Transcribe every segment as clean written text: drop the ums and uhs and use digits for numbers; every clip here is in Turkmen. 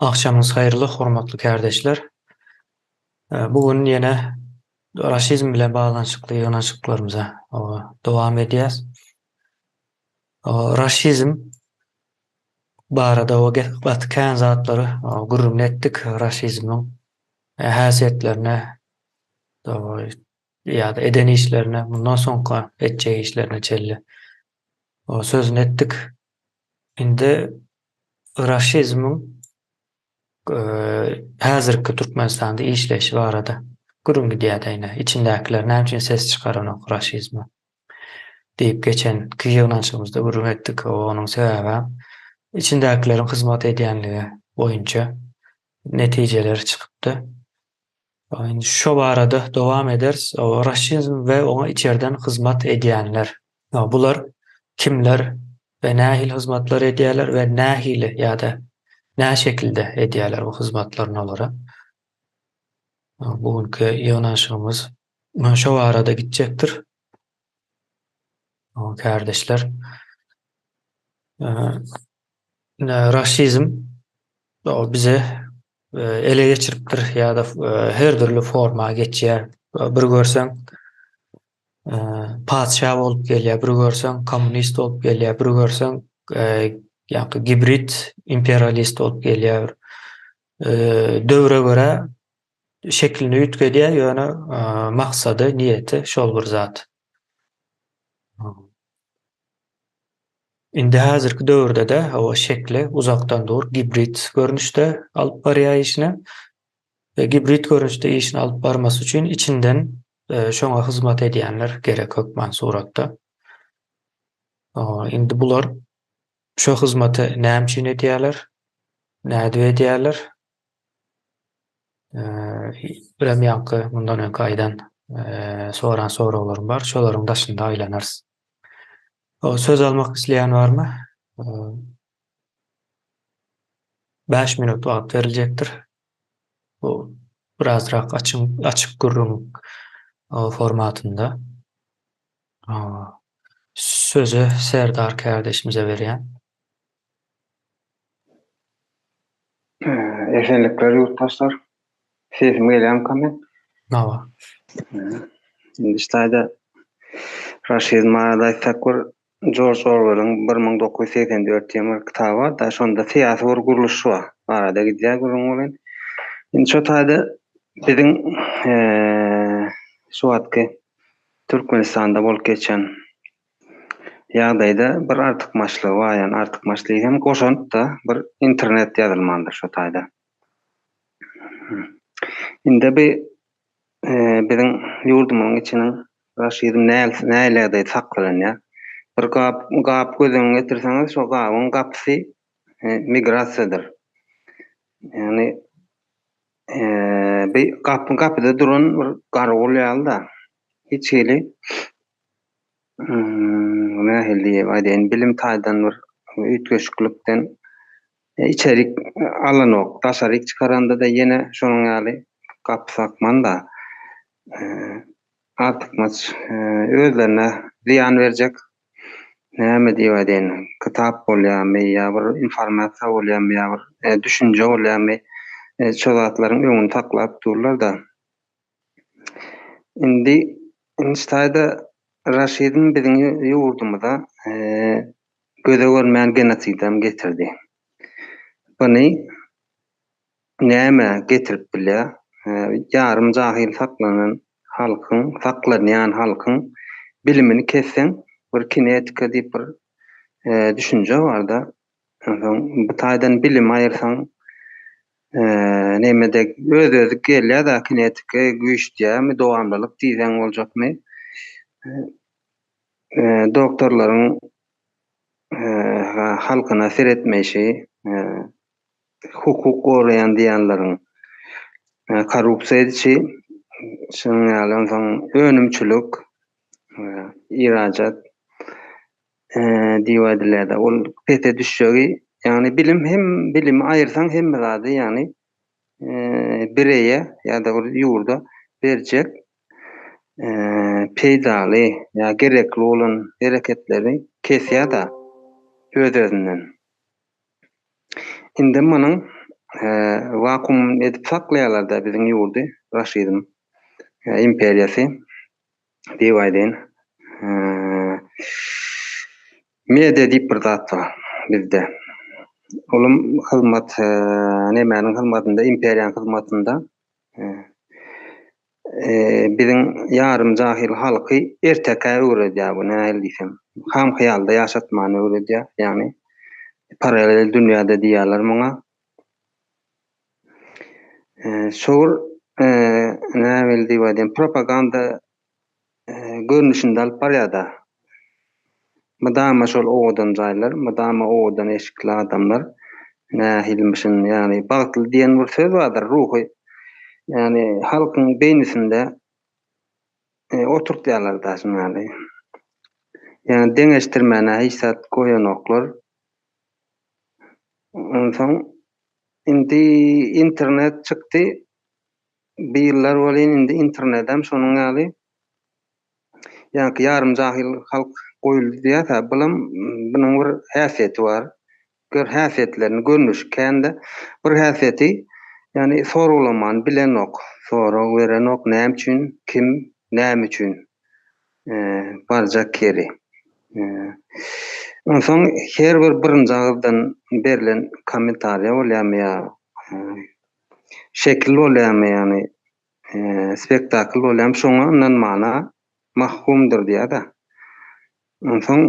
Akşamınız hayırlı, hormatly kardeşler. Bugün yine raşizm bilen bağlanşykly ýygnaşyklarymyza dowam edýäs. Raşizm barada batkan zatlary gurrun etdik. Raşizmiň häsiýetlerine, ýa-da edeni işlerine, bundan soňka etjek işlerine çelli sözüni etdik. Indi raşizmiň häzirki Türkmenistanda işleşi barada gurrun gidýär-de içindäkiler näçe ses çykaran raşizmi diýip geçen ýygnaşygymyzda gurrun etdik. Onuň sebäbi içindäkilerin hyzmat edýänligi boýunça netijeler çykypdy. Indi şo barada dowam ederiz. Raşizm we oňa içerden hyzmat edýänler. Bular kimler we nähili hyzmatlar edýärler we nähili ýa-da nä şekilde edýärler bu hyzmatlaryny olara. Bugünkü ýygnaşygymyz şo barada gitjekdir. Kardeşler, raşizm bize ele geçiripdir ýa-da her türlü forma geçýär. Bir görseň padşah bolup gelýär, bir görseň kommunist bolup gelýär, bir görseň ýa-da hibrit imperialist bolup gelýär. Döwre göre şeklini üýtgedýär, ýöne maksady, niýeti şol bir zat. Indi häzirki döwürde de o şekli uzakdan dur hibrit görnüşde alyp barýar işine. Hibrit görnüşde işini alyp barmasy üçin içinden şoňa hyzmat edýänler gerek hökmen suratda. Indi bular şo hyzmaty näme üçin edýärler? Näde edýärler? Bilem ýa-da mundan öňki aýdan soran soralarym bar. Şolaryň daşynda aýlanarys. Söz almak isleyen var mı? 5 minut wagt veriljekdir. Bu birazrak açık gurrun formatında. Sözü Serdar kardeşimize berýän. Esenlikler yurttaşlar. Sesim gelýär mi? Nawa. Indi raşizm arada aýtsak George Orwell'ın 1984 ýyly kitaba da şonda siýasy bir guruluş bar. Arada gidýär gurrun bolan. Indi şo taýda biziň şu wagtky Türkmenistanda bolup geçen ýagdaýda bir artykmaçlyk bar, ýani artykmaçlyk hem goşanykda bir internet ýazylmandyr şo taýda. Indi biziň ýurdumyň içiniň raşizm näleerde saklanýar. Bir gap gözüňe getirseňiz, şo gabyň gapsy migrasiýadyr. Ýani bir gapyda duran bir gargul ýaly-da. Hiç hili nähili aýdyn bilim taýdan bir üýtgeşiklikden içerik alanok, taşaryk çykaranda da ýene şonuň ýaly gapsakmanda artykmaç özlerine ziýan berjek näme diýip aýdyn, kitap bolýarmy ýa bir informasiýa bolýarmy ýa bir düşünje bolýarmy şo zatlaryň öňüni taklap durlar da. Indi taýda raşizm biziň ýurdumyza göze görmeýän genosidam getirdi. Buny näme getirip bilýär? Ýarym jahil saklanan halkyň bilimini kesseň bir kinetika diýip bir düşünje bar da. Bu taýdan bilim aýyrsaň nemede öz gelýär da kinetika güýçdämi, dowamlylyk diýsen boljakmy? Doktorlaryň halkyna seretmeşi, hukuk goraýan diýenleriň korrupsiýa edişi, şoňa önümçülük, irajat diýip edilýär da. Ol pete düşjegi, ýani bilimi aýyrsaň hem zady, ýani bireýe ýa-da bir ýurda berjek peýdaly ýa gerekli bolan hereketleri kesýär da öz-özünden. Indi munyň vakum edip saklayalar da bizim ýurdy Raşidym imperiýasy diýip aýdyn. Media diýip bir zat bar bizde. Olum hyzmat nemäniň hyzmatynda, imperiýanyň hyzmatynda biziň ýarym jahil halky erteke öwredýär bu nähili diýsem. Ham hyýalda ýaşatmany öwredýär, ýagny paralel dünýäde diýerler muňa. Şol nähili diýip aýdym, propaganda görnüşinde alyp barýar-da. Madama şol owadan jaýlar, madama owadan eşikli adamlar nähilmişin, ýagny bagtly diýen bir söz bardyr, ruhy. Ýagny halkyň beýnisinde oturtýarlar da şunaly. Ýagny deňeşdirmäne hissat goýanoklar. Onsoň indi internet çykdy. Bir ýyllar bolýan indi internetem şonuň ýaly. Ýagny ýarym jahil halk goýuldy diýär, bilim bunyň bir häsiýeti bar. Gör häsiýetlerini görnüşkände bir häsiýeti, ýagny soraglaman bilenok, sorag berenok, näme üçin, kim, näme üçin barjak keri. Onsoň her bir birinji agzdan berilen kommentariýa bolýarmy ýa şekil bolýarmy, ýagny spektakl bolýarmy, şoňa inanmana mahkumdur diýär-de. Onsoň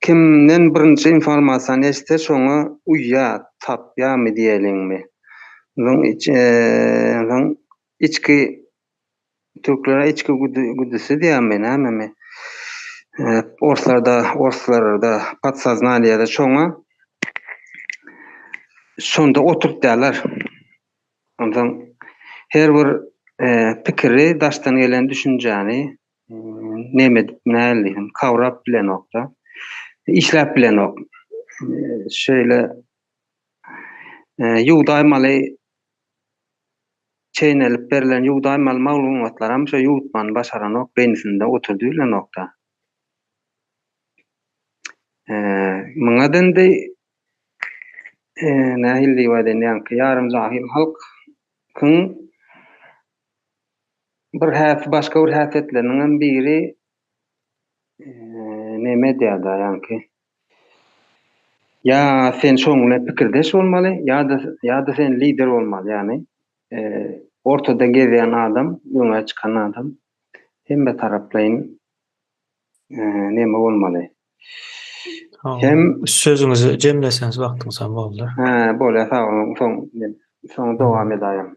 kimden birinji informasiýa eşitse şoňa uýýar, tapýarmy diýeligmi? Onsoň içki türklere içki güdüsü diýärmi, näme? Orslarda podsaznaniýada şoňa şonda oturtýarlar. Ondan her bir pikiri daşdan gelen düşünjäni näme kawrap bilenokda, işläp bilenok. Şeýle ýugdaýmaly çeýnelip berilen ýugdaýmaly maglumatlaram şo ýutman başaranok beýnisinde oturdýarlar. Muňa dendi nähili diýip aýdyn, ýa-ni ýarym jahil halkyň bir başga bir häsiýetlerinden biri näme diýär, ýa-ni ýa sen şoňla pikirdeş bolmaly, ýa-da sen lider bolmaly, ýagny ortada gezen adam, ýöňe çykan adam hemme taraplaýyn näme bolmaly. Hem sözüňizi jemleseňiz wagtyňyz hem boldy. Bolýar, sag olun. Soň dowam edýär.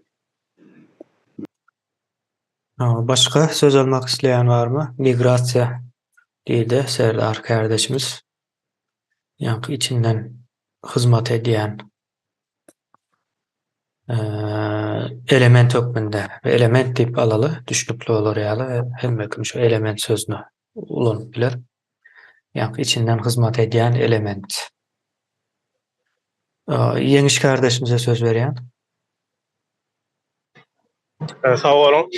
Başka söz almak isleýän barmy? Migrasiýa diýdi Serdar kardeşimiz. Ýa-ni içinden hyzmat edýän element hökmünde we element diýip alaly, düşnükli bolar ýaly hemme kim şu element sözüni ulanyp biler. Ýa-ni içinden hyzmat edýän element. Ýeňiş kardeşimize söz berýän. Sağ olun.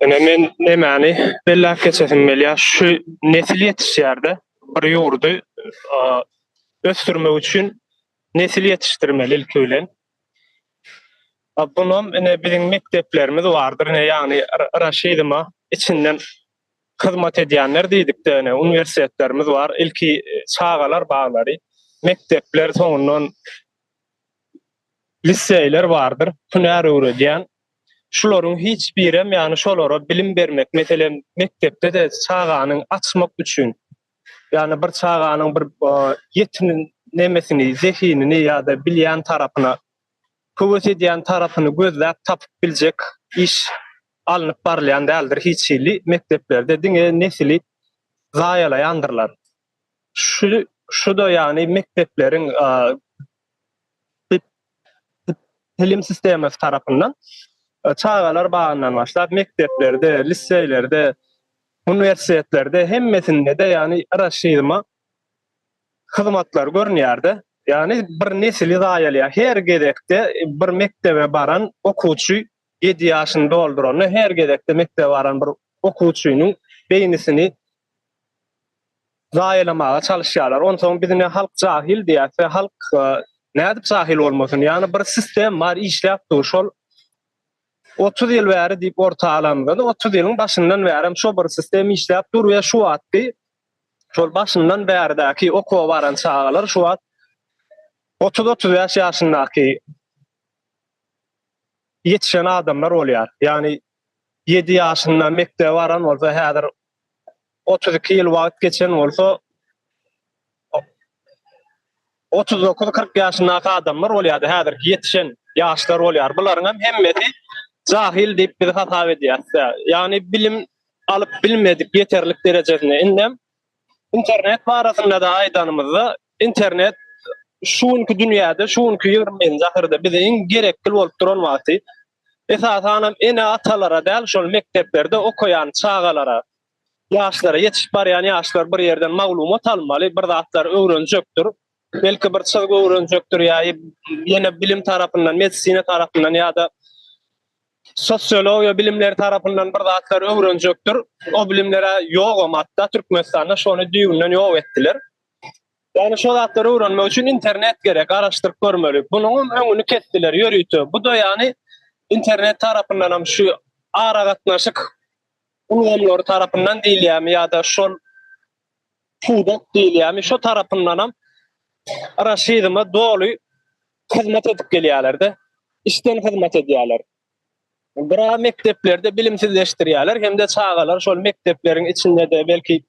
Men nämäni bellap geçesim gelýär. Şu nesil ýetişýärde bir ýurdy ösdürmek üçin nesil ýetişdirmeli ilk öýlen. Bunun biziň mekteplerimiz bardyr. Ýagny Raşidyma içinden hyzmat edýänler diýdik-de, universitetlerimiz bar. Ilki çağalar baglary, mektepler, soňundan liseýler bardyr. Hünär öwredýän. Şolaryň hiç birem, ýagny şolara bilim bermek, meselem mektepde de çağanyň açmak üçin, ýagny bir çağanyň bir ýetinin nemesini, zehinini ýa-da bilýän tarapyna, köwet edýän tarapyny gözläp tapyp biljek iş alınıp barlayan däldir. Hiç şeýle mekteplerde diňe nesili zaýalaýandyrlar. Şu da ýagny mektepleriň bilim sistemi tarapyndan çağalar bagyndan başlap mekteplerde, liseýlerde, universitetlerde hemmesinde de ýagny Raşidyma hyzmatlar görnýärdi. Ýagny bir nesili zaýalýar. Her gedekde bir mektebe baran okuwçy 7 ýaşynda doldurany, her gedekde mektebe baran bir okuwçynyň beýnisini zaýalamaga çalışýarlar. Onsoň bizne halk jahil diýär, halk Nädip sahil bolmasyn? Ýani bir sistem bar işläp dur. Şol 30 ýyl bäri diýip ortalamda 30 ýylyň başyndan bäri şo bir sistem işläp dur we şu wagtdy şol başyndan bäridäki okuwa baran çağalar şu wagt 30-35 ýaşyndaky yetişen adamlar bolýar. Ýani 7 ýaşyndan mektebe baran bolsa häzir 32 ýyl wagt geçen bolsa 39-40 ýaşyndaky adamlar bolýardy. Häzir yetişen ýaşlar bolýar. Bularyň hemmeti jahil diýip biz hatap edýär. Ýani bilim alyp bilmedik ýeterlik derejesinde. Indem internet barasynda da aýdanymyzda internet şuňky dünýäde, şuňky 20-nji asyrda bize iň gerekli bolup duran wagty esasanam ene atalara däl şol mekteplerde okuyan çağalara, ýaşlara ýetişip barýan ýaşlar bir ýerden maglumat almaly, bir zatlar öwrenjekdir. Belki bir çygy öwrenjekdir ýa-da ýene bilim tarapyndan, medisina tarapyndan ýa-da sosiologiýa bilimleri tarapyndan bir zatlar öwrenjekdir. O bilimlere ýogam hatda Türkmenistanda şonu diýilen ýok etdiler. Yani şol zatlary öwrenmek üçin internet gerek, araşdyryp görmeli. Bunuň öňüni ketdiler, ýörüýdi. Bu da ýani internet tarapyndan hem şu ara gatnaşyk ulgamlar tarapyndan diýilýärmi ýa-da şol pudat diýilýärmi şo tarapyndan hem araşdyrma doly hyzmat edip gelýärler-de. İşden hyzmat edýärler. Bira mekteplerde bilimsizleşdirýärler hem de çağalar şol mektepleriň içinde de belki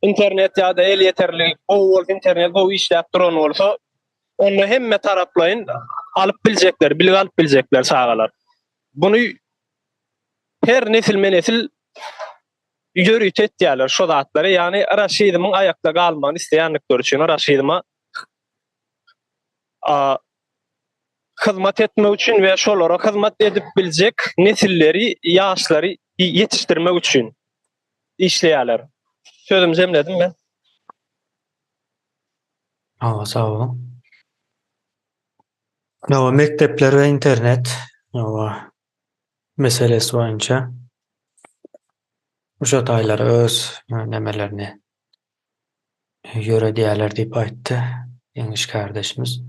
internet ýa-da el ýeterli gowy internet gowy işläp duran bolsa onu hemme taraplayın alyp biljekler, bilgi alyp biljekler çağalar. Bunu her nesil menesil ýörüýt etýärler şo zatlary, ýani araşdyrmyň aýakda galmagyny isleýänlikler üçin araşdyrma hyzmat etmek üçin we şolara hyzmat edip biljek nesilleri, ýaşlary ýetişdirmek üçin işleýärler. Sözüm jemledim ben. Sağ olun. Mektepler ve internet meselesi boýunça uşo taýlary öz nemelerini ýöre diýerler diýip aýtdy Ýeňiş kardeşimiz.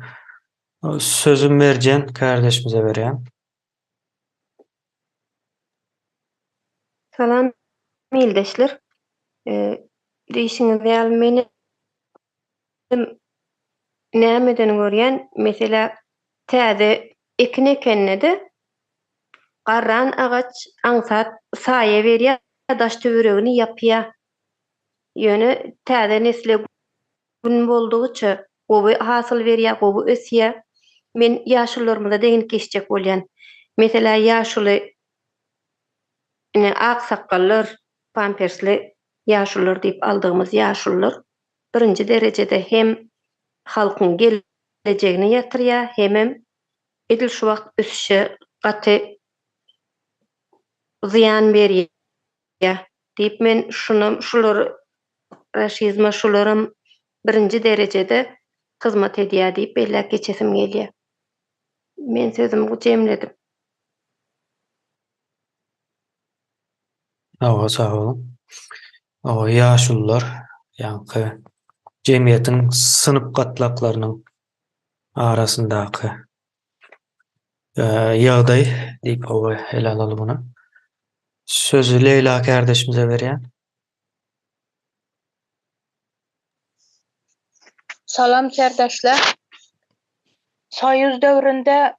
Sözüm Merjen kardeşimize berýän. Salam mildeşler. Diýişiňiz ýaly meni nämeden görýän, mesela täze ekin ekennede garran agaç aňsat saýa berýär, daş töweregini ýapýar. Ýöne täze nesle gün boldugyça gowy hasyl berýär, gowy ösýär. Men ýaşlarymda degin geçjek bolýan. Mesela ýaşly ak sakallar, pampersli ýaşlar diýip aldygymyz ýaşlar birinji derejede hem halkyň gelejegine ýatyrýar, hem edil şu wagt ösüşe gaty ziýan berýär diýip men şular raşizma şularym birinji derejede hyzmat edýär diýip belläp geçesim gelýär. Men sözümü jemledim. Sağ olun. Ýaşullar, ýa-ni jemgyýetiň synyp gatlaklarynyň arasyndaky ýagdaý diýip ele alaly bunu. Sözü Leyla kardeşimize berýän. Salam kardeşler. Soýuz döwründe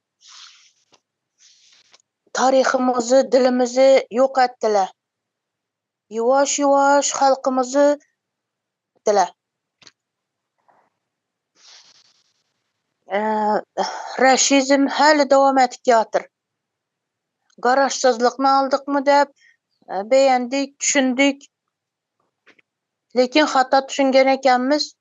taryhymyzy, dilimizi ýok etdiler. Ýuwaş-ýuwaş halkymyzy etdiler. Raşizm häli dowam edip ýatyr. Garaşsyzlykny aldykmy dep beýendik, düşündik. Lekin hata düşüngen ekenmiz.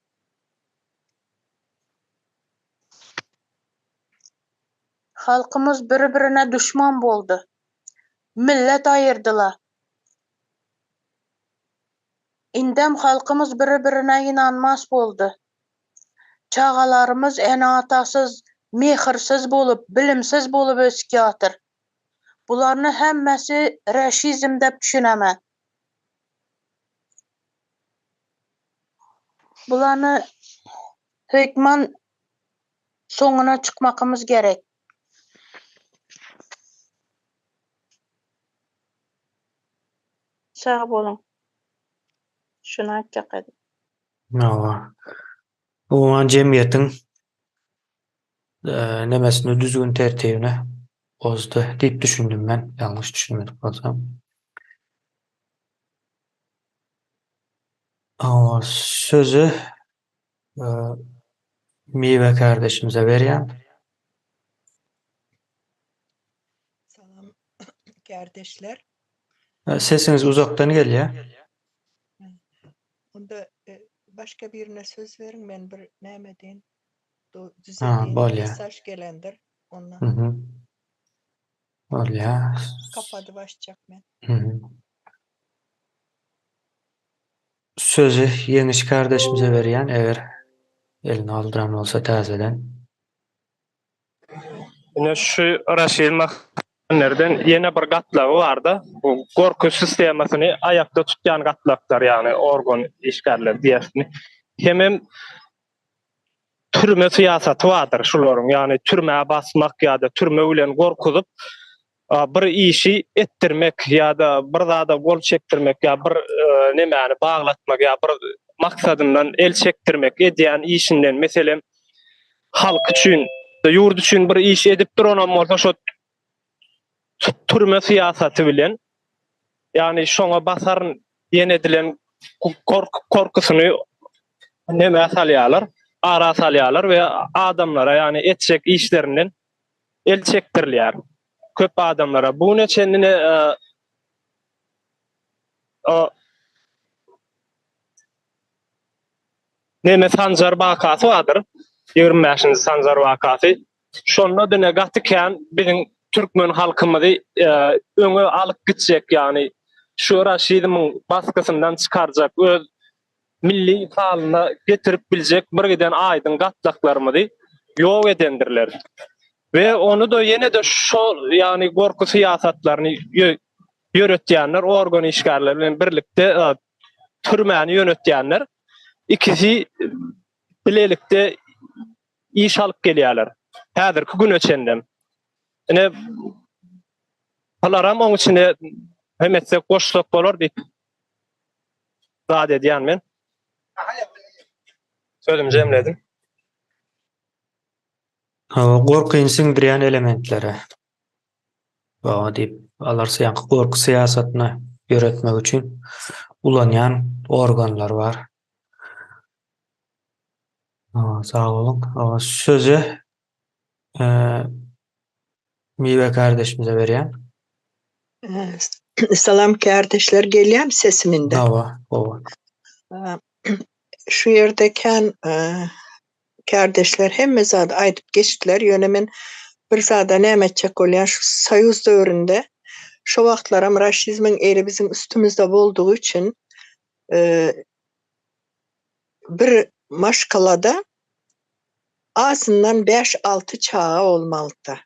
Halkymyz bir-birine düşman boldy. Millet aýyrdylar. Indem halkymyz bir-birine inanmas boldy. Çağalarımız ene atasız, mehirsiz bolup, bilimsiz bolup ösüp ýatyr. Bularny hemmesi raşizm dep düşünämen. Bularny hökman soňuna çykmakymyz gerek. Sağ bolun. Şunu aýtjak edim. Ova. O jemgyýetiň nemesini düzgün tertibine bozdu diýip düşündüm ben. Ýalňyş düşünmedik bolsam. Ova sözü Miwe kardeşimize berýän. Salam kardeşler. Sesiniz uzaktan gelýär. Onda başka birine söz verin, ben bir näme deyin Ha, düzeldiğin bolýar. mesaj gelendir. Ondan Mhm. Bolýar. kapadı başlayacak ben. Mhm. Sözü Ýeňiş kardeşimize berýän, eger elini aldyran bolsa täzeden. Ine şu raşilmaklardan ýene bir gatlagy bardy. Bu gorku sistemasyny aýakda tutýan gatlaklar, ýani organ işgärler diýesini. Hemem türme syýasaty bardyr şolaryň, ýani türme basmak ýa-da türme bilen gorkuzyp bir işi etdirmek ýa-da bir zada gol çekdirmek ýa bir nemäni baglatmak ýa bir maksadyndan el çekdirmek edýän işinden meselem halk üçin, ýurt üçin bir iş edip duran bolsa şo türme syýasaty bilen, ýani şoňa basaryn ýenedilen korkusyny näme salýarlar, ara salýarlar we adamlara, ýani etjek işlerinden el çekdirilýär. Köp adamlara bu neçendine näme Sanjar wakasy bardyr. 25-nji Sanjar wakasy. Şonda dene gatykän biziň türkmen halkymyzy öňe alyp gitjek, ýani şu raşidymiň baskysyndan çykarjak, öz milli halyna getirip biljek bir giden aýdyň gatlaklarymy ýok edendirler. Ve onu da yine de şo, yani gorku siyasatlaryny ýöretýänler, organ işgärler bilen birlikde türmäni ýönetýänler ikisi bilelikde iş alyp gelýärler. Häzirki gün öçendem. Ine halaram oň içinde hemetse goşsak bolar diýip zat edýän men. Sözüm jemledim. Gorkyny siňdirýän elementlere. Baga diýip alarsaň gorku syýasatyna ýöretmek üçin ulanýan organlar bar. Sağ olun. Sözü Miwe kardeşimize berýän. Salam kardeşler, gelýär sesiminde. Ova. Şu yerdeken kardeşler hemme zada aýdyp geçdiler. Ýönemen bir zada näme etjek bolýan şu Soýuz döwründe şu wagtlaram raşizmiň eri bizim üstümizde boldugy üçin bir maşgalada azından 5-6 çağa olmalydy.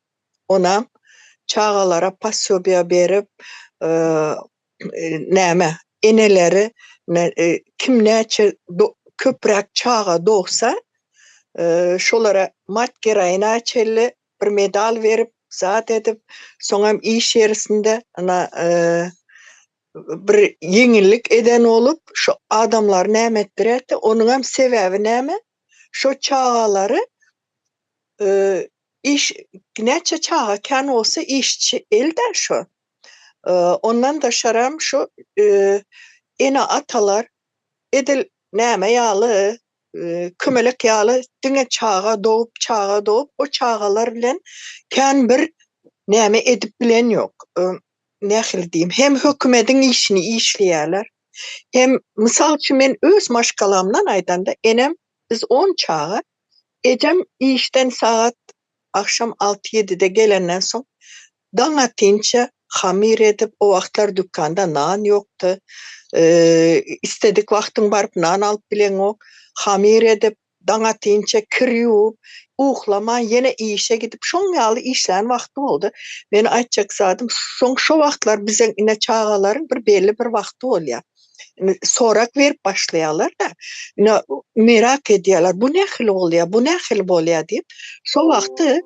Ona çağalara pasobiýa berip näme eneleri kim näçe köprek çağa doğsa şolara matgeraýyna açelli bir medal verip zat edip soňam iş ýerisinde ana bir ýeňillik eden olup şu adamlar näme etdirýärdi, onuň hem sebäbi näme? Şo çağalary iş näçe çağa kan olsa işçi elde şo. Ondan da şaram şu ene atalar edil näme ýaly kümelek ýaly diňe çağa doğup o çağalar bilen kan bir näme edip bilen ýok. Nähil diýim, hem hökümetiň işini işleýärler. Hem mysal üçin men öz maşgalamdan aýdanda enem biz 10 çağa ejem işden saat akşam 6-7'de gelenden soň daňa tinçe hamir edip o wagtlar dükkanda nan ýokdy. İstedik wagtyň baryp nan alyp bilen ok. Hamir edip daňa tinçe kir ýuwup uhlama yine işe gidip şoň ýaly işlän wagty boldy. Men aýtjak zadım şo wagtlar biziň ine çağalaryň bir belli bir wagty bolýar. sorak verip başlayalar da merak ediyorlar. Bu ne hil oluyor? Bu ne hil oluyor deyip şu vakti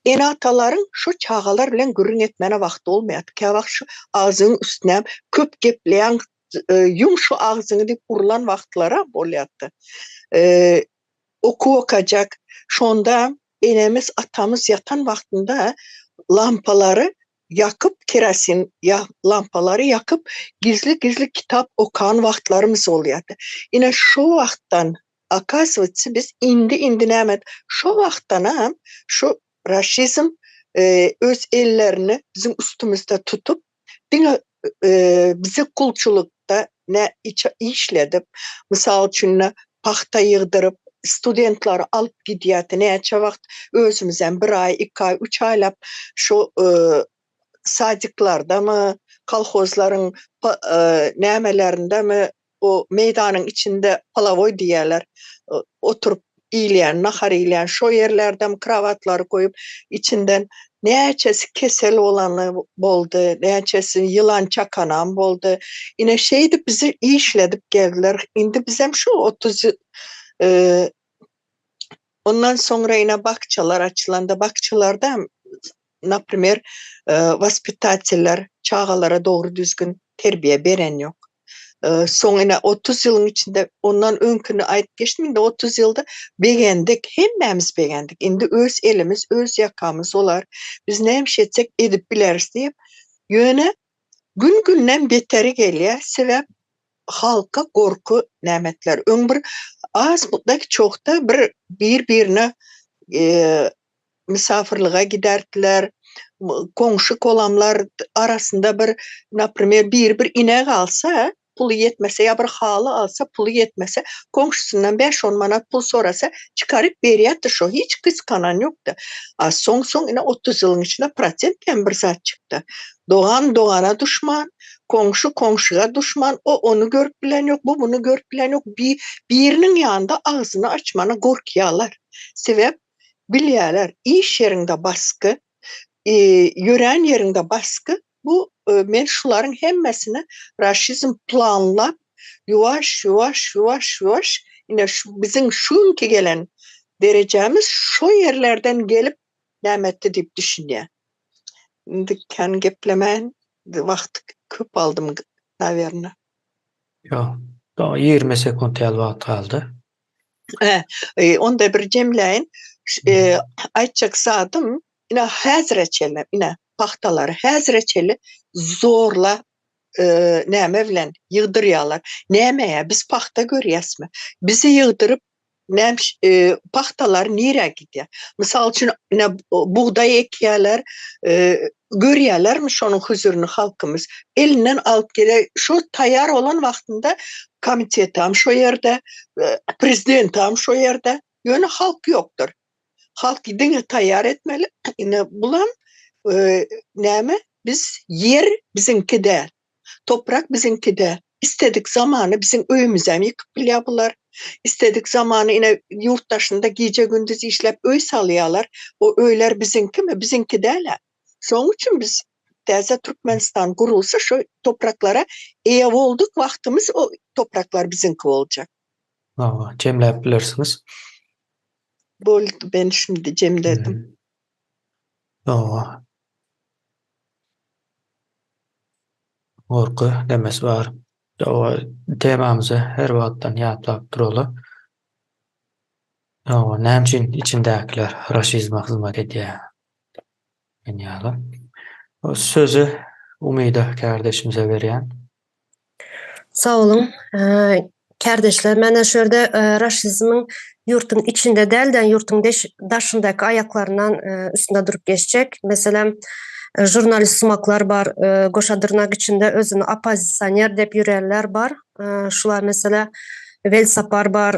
en ataların şu çağalar bilen gürün etmene vakti olmayadı. Kavak şu ağzının üstüne köp gepleyen yum şu ağzını deyip urulan vaktlara oluyordu. Okacak. Şonda enemiz atamız yatan vaktinde lampaları yakıp kerosin lampaları yakıp gizli gizli kitap okan vaktlarımız oluyordu. Yine şu vaktan akasvıtsı biz indi nämet şu vaktan hem şu raşizm öz ellerini bizim üstümüzde tutup bizi kulçulukta ne işledip misal üçün paxta yığdırıp studentları alıp gidiyordu. Neçe vakt özümüzden 1 ay, 2 ay, 3 aylap şu sadıklarda mı, kolhozların nämelerinde mi o meydanın içinde palavoy diyorlar. Oturup iyileyen, nahar iyileyen şu yerlerden kravatları koyup içinden neçesi kesel olanı boldu, neçesi yılan çakanan boldu. Yine şeydi bizi işledip geldiler. Indi bizem şu 30 ondan sonra yine bakçalar açılanda bakçalarda например vaspitateller çağalara doğru düzgün terbiye beren yok. Sonra 30 yılın içinde ondan önkünü ait geçtim de 30 yılda beğendik, hemmemiz beğendik. Şimdi öz elimiz, öz yakamız olar. Biz neymiş etsek edip bileriz deyip yöne gün günden beteri geliyor. Sebep halka korku nämetler. Öňbir az mutlak çokta birbirine misafirliğe giderdiler. Komşu kolamlar arasında например, bir inek alsa pulu yetmese ya bir halı alsa pulu yetmese komşusundan 5-10 manat pul sorasa çıkarıp veriyordu şu. Hiç kıskanan yoktu. Son yine 30 yılın içinde prosentten bir zat çıktı. Doğan doğana düşman, komşu komşuya düşman, o onu görüp bilen yok, bu bunu görüp bilen yok. Birinin yanında ağzını açmana korkuyorlar. Sebep biliyorlar, iş yerinde baskı, yören yerinde baskı, bu men şuların hemmesini raşizm planlap yuvaş yine bizim şunki gelen derecemiz şu yerlerden gelip nämetdi deyip düşünüyor. Şimdi kan geplemen vakt köp aldım naverine. Yo, daha 20 sekund wagt kaldı. Onda bir cemleyin aytjak sadım ina häzreçeli ina paxtaları häzreçeli zorla näme bilen ýygdyrýarlar. Nämeýe biz paxta görýäsmi? Bizi ýygdyryp paxtalar nire gidýär? Mysal üçin buğday ekýärler, görýärlermi şonuň huzuryny halkymız? Elinden alıp gele şu taýar olan wagtynda komitetam şo ýerde, prezidentam şo ýerde, ýöne halk ýokdur. Halk gidene taýar etmeli. Ine bulan näme? Biz yer bizinki däl. Toprak bizinki däl. İstedik zamanı bizim öýümüzem ýykyp bilýär bular. İstedik zamanı ine yurttaşynda gece gündüz işlep öý salýarlar. O öýler bizinki mi? Bizinki däl. Şoň üçin biz täze Türkmenistan gurulsa şu topraklara eýe bolduk, wagtymız o topraklar bizinki boljak. Cemläp bilirsiniz. Boldu, ben şimdi cemledim. Korku demes var. O temamızı her wagtdan ýatlap duraly. Näçin içindekiler raşizma hyzmat edýär. Genial. O sözü Umida kardeşimize berýän. Sağ olun. Kardeşler, mene şöyle raşizmin yurtun içinde delden yurtun daşındaki ayaklarından üstünde durup geçecek. Mesela jurnalist sumaklar var, goşadırnak içinde özünü apozisyoner dep yürerler var. Şular mesela Velsapar var,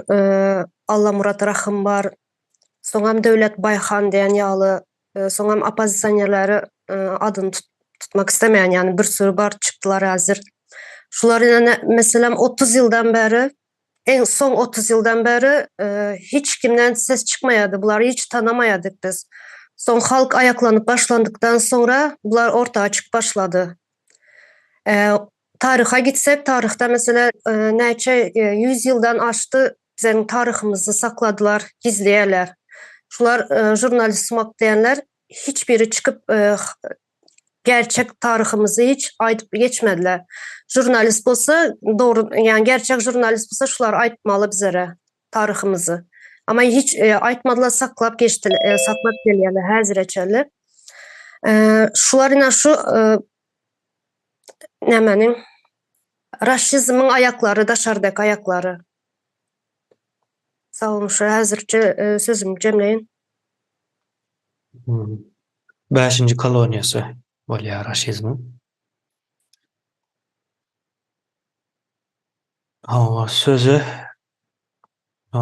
Allah Murat Rahim var, soňam Döwlet Bayhan diyen ýaly, soňam opozisyonerleri adını tutmak istemeyen, yani bir sürü var, çıktılar hazır. Şular mesela 30 yıldan beri, en son 30 yıldan beri hiç kimden ses çıkmayadı. Bunları hiç tanımayadık biz. Son halk ayaklanıp başlandıktan sonra bunlar ortaya çık başladı. Tariha gitsek, tarihte mesela näçe 100 yıldan aştı bizden tarihimizi sakladılar, gizleyeler. Şular jurnalist diyenler hiçbiri çıkıp gerçek tarihimizi hiç aytıp geçmediler. Jurnalist bolsa doğru, yani gerçek jurnalist bolsa şular aytmalı bizlere tarihimizi. Ama hiç aytmadılar, saklap geçtiler, saklap gelýärler häzirçeler. Şular ina şu nämenin raşizmin ayakları, daşardak ayakları. Sağ olun, şu häzirçe sözümü jemleyin. 5-nji koloniýasy bolýar raşizm. Sözü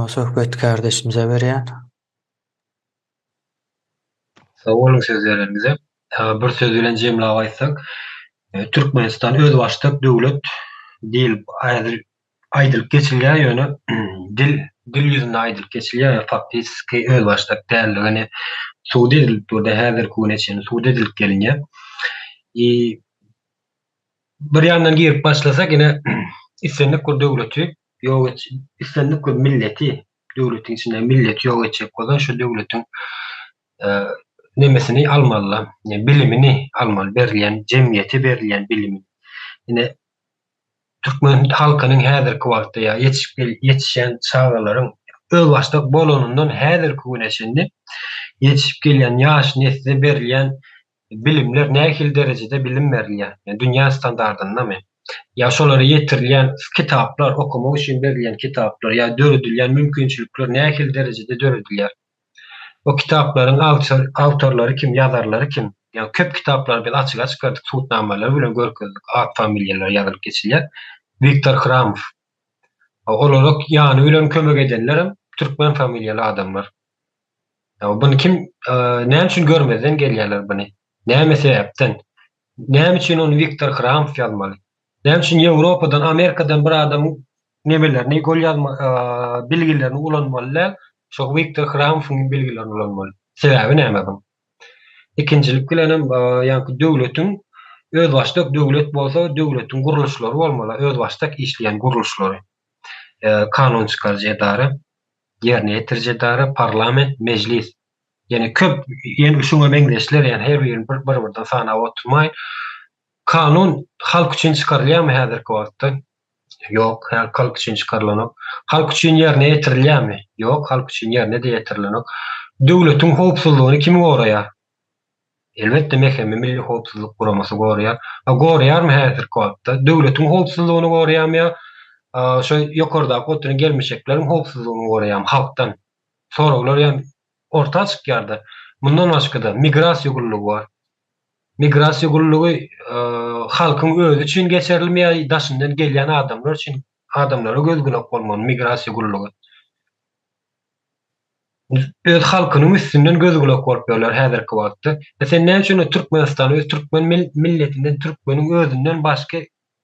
söhbet kardeşimize berýän. Sağ olun sözlerinize. Bir söz bilen jemläp aýtsak, Türkmenistan öz başlyk döwlet dil aýdylyp geçilýär ýöne dil ýüzünde aýdylyp geçilýär, faktiski öz başlyk däldigini suwda edilip durdy, häzir kuneçini suwda edilip gelinýär. Bir ýandan girip başlasak ine islendik bir döwleti ýok etjek, islendik bir milleti, döwletiň içinde millet ýok etjek bolan şu döwletiň nemesini almaly, bilimini almaly, berilýän jemgyýete berilýän bilimi. Ine Türkmen halkynyň häzirki wagtda ýetişen çağalaryň öz başlyk bolanyndan häzirki güneşinde ýetişip gelýän ýaş nesle berilýän bilimler nähil derejede bilim berilýär. Yani dünýä standardynda ya şolary ýetirilýän kitaplar, okumak üçin berilýän kitaplar ya döredilýän mümkinçilikler nähil derejede döredilýär. O kitapların autorları kim, yazarları kim? Yani köp kitaplar biz açyk çıkardık, tutnamalar bilen görkezdik, ad familyalar ýazylyp geçilýär. Viktor Kramov. Olarak yani bilen kömek edenler Türkmen familyalı adamlar. Ya bunu kim näme üçin görmezden gelýärler bunu? Näme sebäpden? Näme üçin onu Viktor Kramov ýazmaly? Näme üçin Ýewropadan, Amerikadan bir adam nebelerini gol ýazma bilgilerini ulanmalylar? Şo Viktor Kramov'un bilgilerini ulanmaly. Sebäbi näme bu? İkincilik bilenem ýa-ni döwletiň öz başlyk döwlet bolsa, döwletiň guruluşlary bolmaly, öz başlyk işleýän guruluşlary. Kanun çykarjy edara, ýerine ýetirjy edara, parlament, mejlis. Yani köp ýene şuňa meňzeşler, yani her birini bir-birden sanap oturmaý. Kanun halk üçin çykarylýarmy häzirki wagtda? Yok, halk üçin çykarylanyk. Halk üçin ýerine ýetirilýärmi? Yok, halk üçin ýerine de ýetirilenik. Döwletiň howpsuzlygyny kim goraýar? Elbetde Mehemme Milli Howpsuzlyk Guramasy goraýar. Goraýarmy häzirki wagtda? Döwletiň howpsuzlygyny goraýarmy? Şo ýokardaky oturan gelmişekleriň howpsuzlygyny goraýarmy halkdan? Soraglar ýa-ni orta çykýardy. Mundan başga-da migrasiýa gullugy bar. Migrasiýa gullugy halkyň özü üçin geçerilmeýär, daşyndan gelýän adamlar üçin, adamlara gözgülek bolmaly migrasiýa gullugy. Öz halkynyň üstünden gözgülek bolup ýörler häzirki wagtda. Sen näme üçin Türkmenistan öz Türkmen milletinden, Türkmeniň özünden başga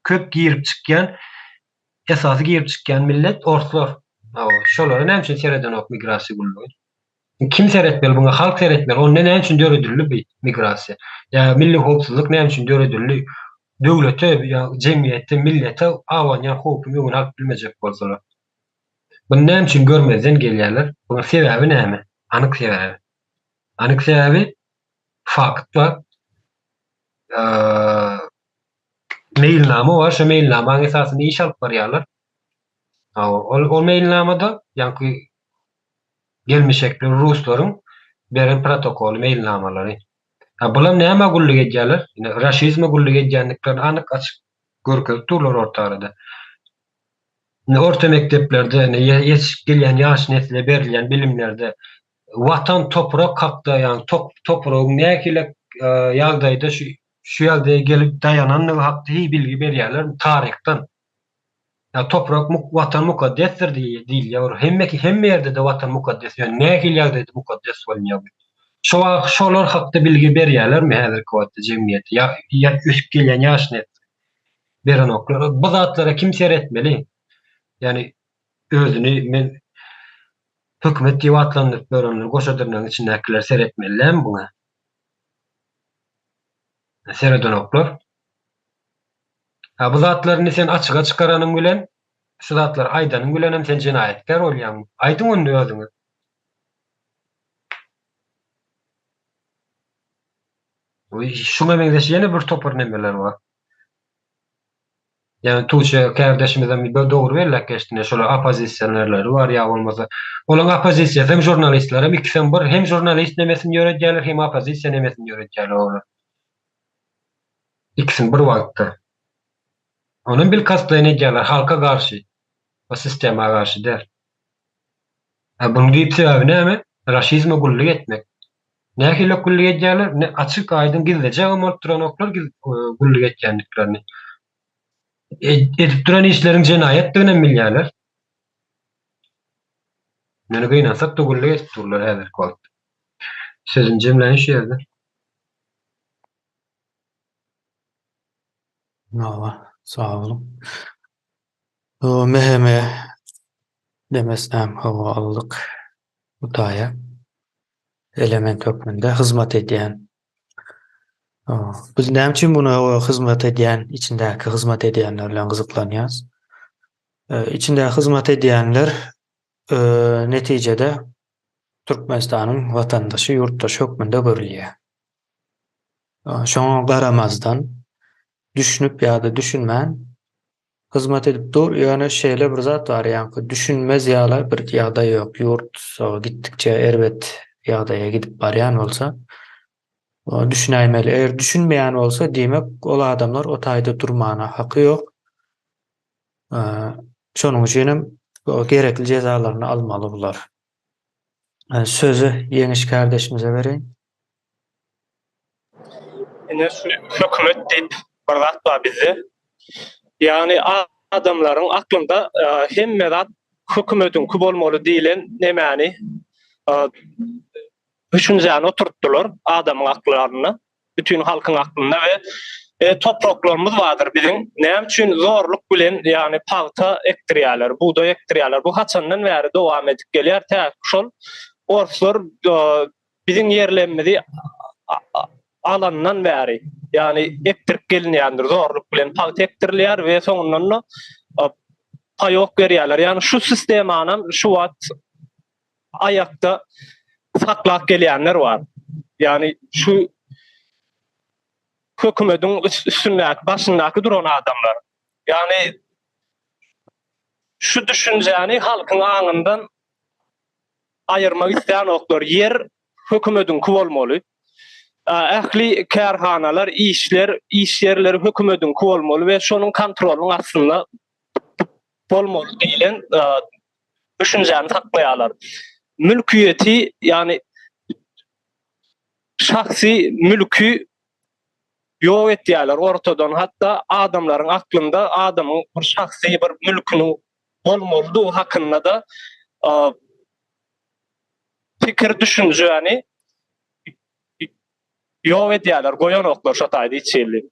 köp girip çykýan, esasy girip çykýan millet orslar. Şolary näme üçin sereden ok migrasiýa gullugy? Kim seretmeli buna? Halk seretmeli. Onu näme üçin döredildi bu migrasiýa? Ya milli howpsuzlyk näme üçin döredildi? Döwlete ya jemgyýete, millete awanýan howpyny ýöne alyp bilmejek bolsalar. Bunu näme üçin görmezden gelýärler? Bunun sebäbi näme? Anyk sebäbi. Anyk sebäbi fakt var. Mailnama var. Şu mailnamaň esasyny iş alyp barýarlar. O mailnamada ýa-ni gelmişekler Ruslaryň beren protokol mailnamalary. Bular näme gulluk edýärler? Raşizme gulluk edýänliklerini anyk açyk görkezip durlar ortalarda. Orta mekteplerde ýetişip gelýän ýaş nesle berilýän bilimlerde watan toprak hakda, ýa-ni topragyň nähile ýagdaýda şu ýagdaýa gelip dayananlygy hakda bilgi berýärler tarihden. Ya toprak watan mukaddesdir diýilýär. Hemme ýerde de watan mukaddes, ýani nähili ýagdaýda mukaddes bolmaýar. Şolar hakda bilgi berýärlermi häzirki wagtda jemgyýet? Ya üsüp gelýän ýaş net beren oklar. Bu zatlara kim seretmeli? Yani özüni men hökümet diýip atlandyp berenler, goşadyrnyň içindekiler seretmelilermi buna? Sereden oklar. Ha, bu zatlaryny sen açyga çykaranyň bilen şu zatlar aýdanyň bilen hem sen jenaýetkär bolýan. Aýdyň onu özüňiz. Şuna benzeşen ýene bir topar nemeler bar. Yani Tuğçe kardeşimizden bir doğru verlek geçtiğinde şöyle apozisyonerleri var ya olmasa. Olan apozisyon hem jurnalistler hem ikisi bir hem jurnalist nemesin yöretgeler hem apozisyon nemesin yöretgeler olur. İkisini bir vakti. Onun bir kastlayını gelir halka karşı. O sisteme karşı der. Bunun deyip sebebi ne mi? Raşizme gulluk etmek. Ne hile gulluk etgeler? Ne açık aydın gizlice ama tronoklar gulluk etkenliklerini. Edip duran işlerin cenayet dönem milyarlar. Nene gıynasak da gulluk ettirler hedir kvalt. Sözün cemleni şu yerde. Nova, sağ olun. O meheme demesem hava aldık. Utaya element hükmünde hizmet ediyen. Biz näme üçin buna hizmet ediyen, içindäki hizmet ediyenler bilen gyzyklanýarys? İçinde hizmet ediyenler neticede Türkmenistanyň vatandaşy, yurtdaşy hükmünde görülýär. Şoňa garamazdan düşünüp ýa-da düşünmän hizmet edip dur, ýani şeýle bir zat bar, ýani düşünmez ýaly bir ýagdaý ýok. Yurt gitdikçe erbet ýagdaýa gidip barýan bolsa, düşünäýmeli. Eger düşünmeýän bolsa, demek ol adamlar o taýda durmana haky ýok. Şonuň üçin hem gerekli cezalaryny almaly bular. Sözü Ýeňiş kardeşimize bereýin. Ene şu hökümet diýip bir zat bar bizde. Yani adamların aklında hemme zat hökümetin ku bolmaly diýilen nemeni düşünjäni oturtdylar adamyň aklaryna, bütün halkyň aklına ve topraklarymız vardır bizim. Näme üçin zorluk bilen yani paýta ektirýärler, buğday ektirýärler. Bu haçandan bäri dowam edip gelýär. Täk şol orslar bizim yerlerimizi alandan bäri yani ektirip gelinýändir, zorluk bilen paýta ektirilýär we soňundan paýok berýärler. Yani şu sistemanam şu wagt ayakta saklap gelýänler var. Yani şu hökümetin üstünläki, başyndaky duran adamlar. Yani şu düşünjäni halkyň aňyndan ayırmak isteyen oklar yer hökümetin ku bolmaly. Ähli kärhanalar, iş yerleri hökümetin ku bolmaly we şonuň kontrolyny aslında bolmaly diýilen düşünjäni saklaýarlar. Mülkiyeti yani şahsi mülkü ýok etýärler ortadan, hatta adamlaryň aklynda adamyň bir şahsi bir mülküniň bolmalydygy hakynda da fikir düşünjäni ýok etýärler, goýan oklar şo taýda içerli.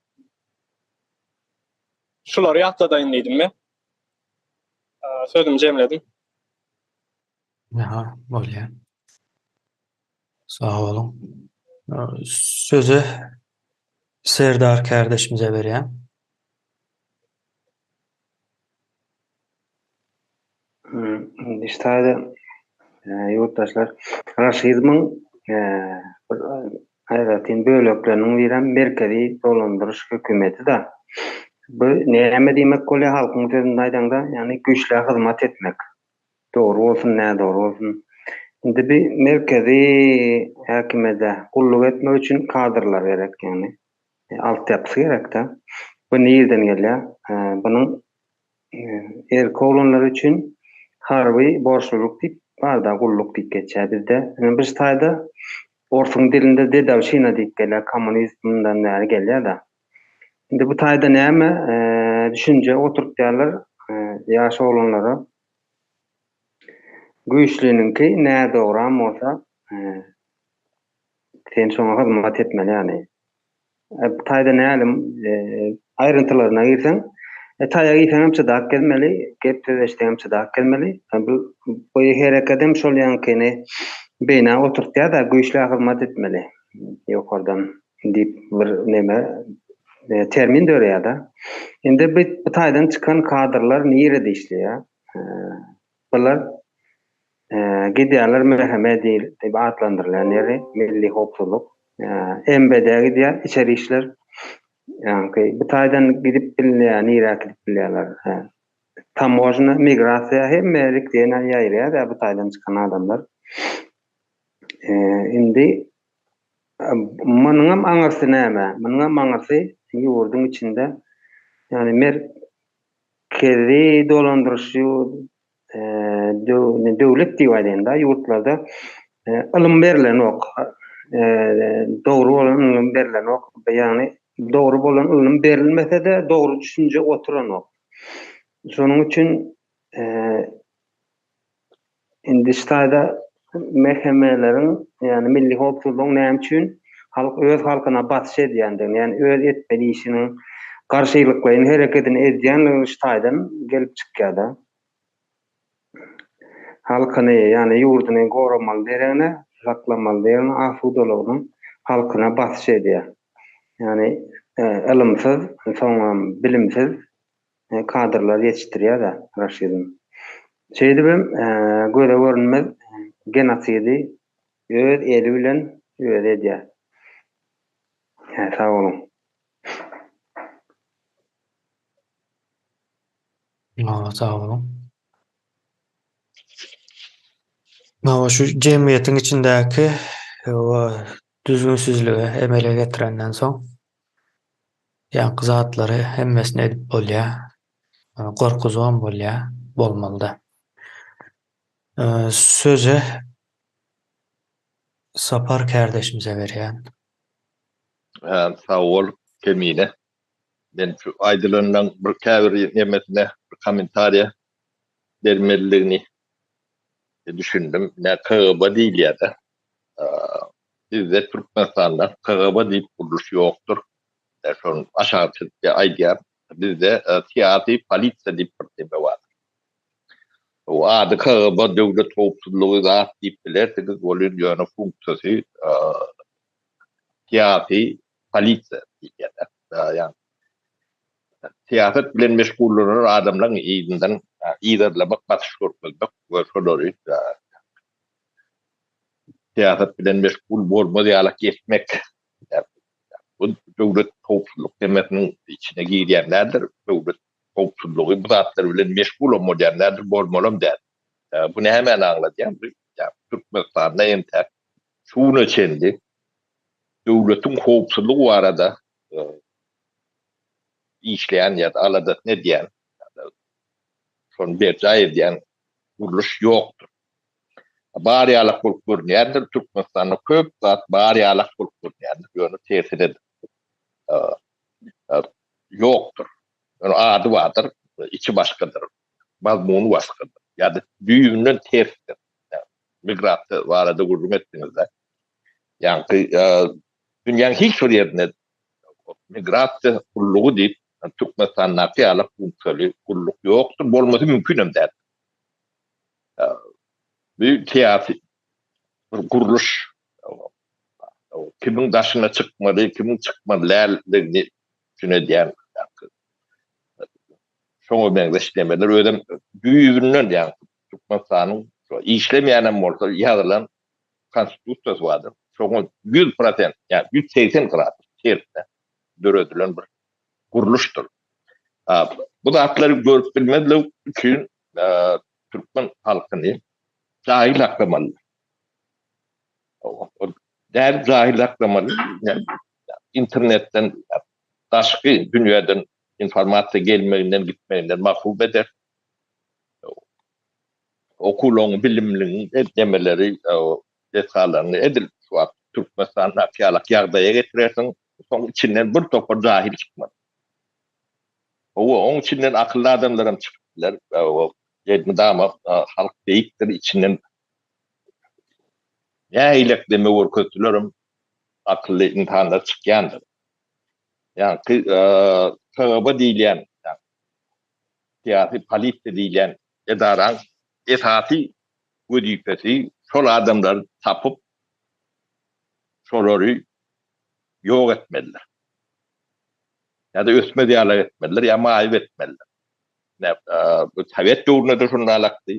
Şulary ýatda dinledim men. Sözüm jemledim. Aha, bolýar. Sağ olun. Sözü Serdar kardeşimize berýän. İşte yurttaşlar raşizmin hayratın bölüklerinin biren merkezi dolandırış hükümeti de bu näme demek bolýar halkyň sözünde aýdanda yani güýçle hyzmat etmek. Doğru olsun, näme doğru olsun. Indi bir merkezi häkimede gulluk etmek üçin kadrlar gerek yani. Altyapysy gerek de. Bu nereden gelýär? Bunyň erkekler üçin harby borçluluk diýip barda gulluk diýip geçýär bizde. Bir taýda orsun dilinde dedawşina diýip gelýär, kommunizmden näme gelýär da. Indi bu taýda näme düşünje oturtýarlar ýaş olanlara güýçlüninki näme dogram bolsa sen şoňa hyzmat etmeli ýani. Taýda nälim aýryntylaryna girseň, taýa girseň çydak gelmeli, gep söýleşdiň çydak gelmeli. Bu herekadem şol ýankene beýne oturtýar da güýçle hyzmat etmeli. Ýokardan diýip bir näme termin dörýär-de. Indi bu taýdan çıkan kadrlar näme işleýär? Bular gidiýärler merheme diýip adlandyrylýan ýeri milli hopsuluk. MBD gidiýär, içeri işler. Yani bu taýdan gidip bilýär, näme gidip bilýärler. Tamojna, migrasiýa hemmelik diýen ýaýrýar bu taýdan çıkan adamlar. Indi manyňam aňarsy näme? Manyňam aňarsy ýurdun içinde yani merkezi dolandyrşy döwlet diýýärler ýurtlarda ilm berilen ok. Dogry bolan ilm berilen ok. Yani dogry bolan ilm berilmese de dogry düşünje oturan ok. Şonuň üçin indi ştaýda mehkemelerin yani milli hopsuzlygyň näme üçin öz halkyna batyş edýändigini, yani öz etmeli işiniň garşylyklaryny hereketini edýän ştaýdan gelip çykýar-da. Halkyny yani ýurduny goramaly derine, saklamaly derine afudalygyny halkyna batyş edýär. Yani ilimsiz, soňam bilimsiz kadrlar yetiştirýär-de raşizm. Şeýdi ben göze görünmez genosidi öz eli bilen öz edýär. Sağ olun. Sağ olun. Şu jemgyýetiň içindäki o düzgünsüzlügi emele getirenden soň ýanky zatlary hemmesini edip bolýar. Gorkuzam bolýar, bolmaly-da. Söze Sapar kardeşimize berýän. Sağ ol Kemine. Ben şu aýdylanyň bir käbir nemesine bir komentariýa bermeliligini düşündüm. Ne KGB diýilýär-de. Bizde Türkmenistanda KGB diýip guruluş ýokdur. Şonu aşağı çykdy aýdýar. Bizde siyasi polisiýa diýip bir tema bar. O ady KGB döwlet howpsuzlygy zat diýip bilerdik. Bolýan ýöne funksiýasy siyasi polisiýa diýilýär. Yani siyaset bilen meşgul bolan adamlaryň iýdinden iýderlemek, batyş görmek we şolary siyaset bilen meşgul bolmady ýaly geçmek. Bu döwlet howpsuzlyk demesiniň içine girýänlerdir. Döwlet howpsuzlygy bu zatlar bilen meşgul bolmaýanlardyr, bolmalym der. Bu näme aňladýar? Türkmenistanda ente şunu çendi. Döwletiň howpsuzlygy barada işleyen ya da alada ne diyen son bir cahil diyen kuruluş yoktur. Bari alak kulkur nedir? Türkmenistan'da köp zat bari alak kulkur nedir? Yönü tesir edir. Yoktur. Yani adı vardır, içi başkadır. Mazmunu başkadır. Ya da büyüğünün tersidir. Yani, migratı var adı kurum ettiğinizde. Yani dünyanın hiç bir yerine migratı kuruluğu deyip Türkmenistan'da kıyalak kulluk yoktur. Bolması mümkün hem der. Bir siyasi kuruluş kimin daşına çıkmadı, kimin çıkmadılarını düşünediyen şoňa benzeşlemeler ödem büyüğünden yani Türkmenistan'ın işlemeyen mortal yazılan konstitusiyası vardır. Şoňa 100% yani 180% terste döredilen bir kuruluştur. Bu da hakları görüp bilmediler için Türkmen halkını cahil aklamalı. Der cahil aklamalı. Yani, internetten, başka dünyadan informasiya gelmeyinden, gitmeyinden mahvub eder. Okulun, bilimlinin demeleri, desalarını edil. Şu an Türkmenistan'da kıyalak yağdaya getirirsin. Son içinden bir topar cahil çıkmadı. Onun içinden akıllı adamlarım çıktılar. Ama halk deyiktir içinden ya ilek deme kötülerim akıllı insanlar çıkyandır. Yani KGB diýilýän, siyasi polisiýa diýilýän edaran esasy wezifesi şol adamlar tapıp şolary ýok etmeliler. ya da ösme diýerler etmeliler ya maýyp etmeliler. Bu tabiat doğruna da şunalaktı.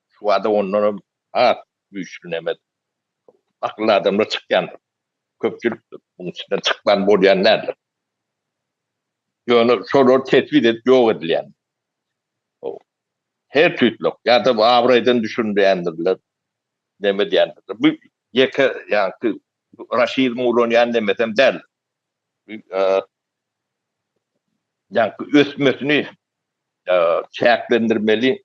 Şu adam onlara güçlünemedi. Akıllı adamlar çıkyandır. Köpçülük bunun içinden çıkman bolyanlardır. Yani şolar tespit edip yok edilen. Her türlü ya da bu avraydan düşünmeyendirler. Demediyendirler. Bu yeka yani raşizm ulan demesem derler. Yani ösmesini çäklendirmeli,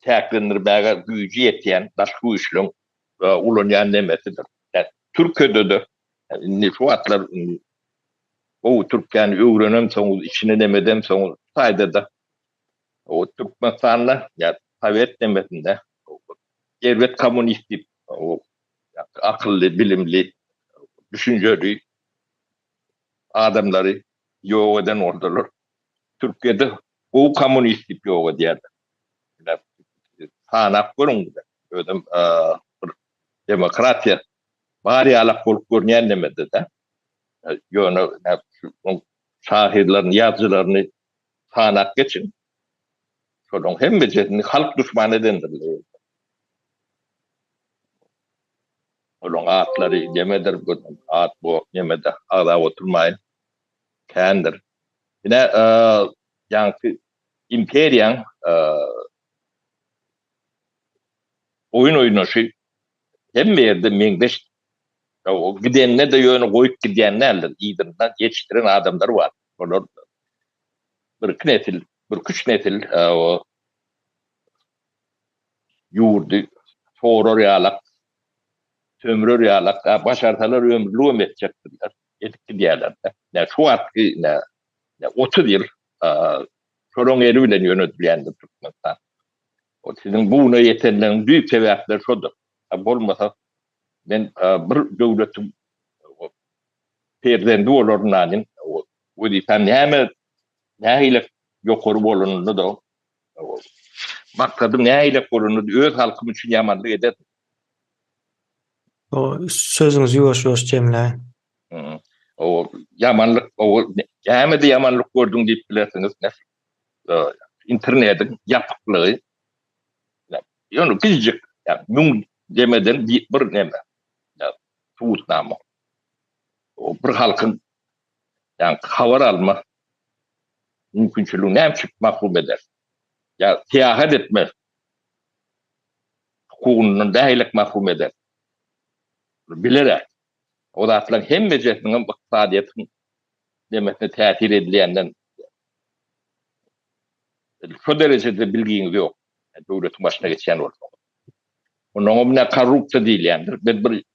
çäklendirmäge güýji ýetýän başga güýçlüň ulanýan demesidir. Yani Türkiýede de şu atlar o Türkiýany öwrenem soň içine demedem soň taýda o Türkmenistanla ya Sovet demesinde elbet komünistip o akıllı, bilimli, düşünceli adamları yok eden oradalar. Türkiye'de o komünistip yok ediyordu. Sanak kurun ödüm demokratiya bari alak bolup görünýän demedi de. Ýöne şahirlerin, yazılarını sanak geçin. Şolong hemme jetini halk düşmanı edendirler. Olong atları yemedir, at bu yemede ağda oturmayın. Kendir. Yine yankı imperiyan oyun oynaşı hem bir yerde mengdeş o gidenler de yönü koyup gidenlerler iyiden yetiştiren adamlar var. Onlar bir nesil, bir küç nesil o yurdu soror yalak sömürür yalak başartalar ömrlüğüm edecektirler. Etki diyorlar. Yani şu atkı ne 30 yıl şoron eriyle yönetilendir Türkmenistan. O sizin buna yetenlerin büyük sebepleri şudur. Olmasa ben bir devletim perdendi olurnanin o dipen neyle yokoru bolunu da maksadım neyle korunu öz halkım için yamanlık eder. O sözünüz yoş cemle. O yamanlık o de yamanlık gördüm deyip bilersiniz ne? İnternetin yapıklığı yani bizcik yani nun demeden bir neme tuğutnama o bir halkın yani havar alma mümkünçülüğünü hem çık mahrum eder. Ya tiyahat etme hukukunun dahilik mahrum eder. Bilerek o da atlan hem meclisinin iqtisadiyetin demesine tesir edilenden şu derecede bilginiz yok. Yani devletin başına geçen oldu. Onun omuna korrupsiya değil yani. Ben bir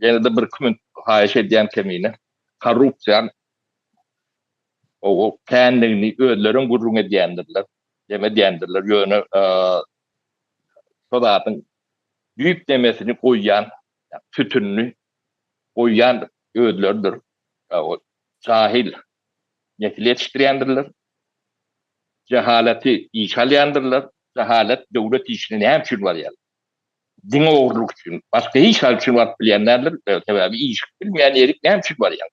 yine de bir kimin hayiş ediyen kemine korrupsiyan o kendini ödlerin gurrun ediyendirler. Demediyendirler. Yönü sodatın büyük demesini koyyan tütünlü koyyan ödlerdir. O cahil nesil yetiştirendirler. Cehaleti işalyandirler. Cehalet devlet işinin hem için var yani. Din oğurluk için. Başka hiç hal için var bilenlerdir. Tabii iş bilmeyen yerik ne hem için var yani.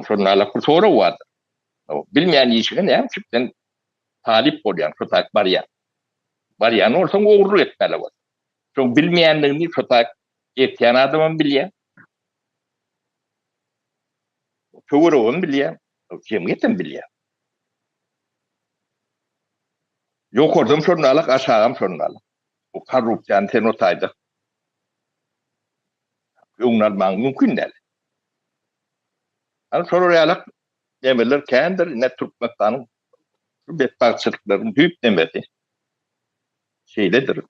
Şunlarla soru vardır. Bilmeyen işine ne hem için talip oluyor. Şutak var yani. Var yani olsan oğurluk etmeli var. Çünkü bilmeyenlerini şutak etken adamın bilyen. Çoğuruğun bilyen. Cemiyetin bilyen. Yok ordum şunlarla aşağım şunlarla. O korrupsiyan sen otaydı. Yunalman mümkün değil. Yani soru realak demeler kendidir. Ne Türkmenistan'ın bedbahtçılıkların büyük demesi şeydedir.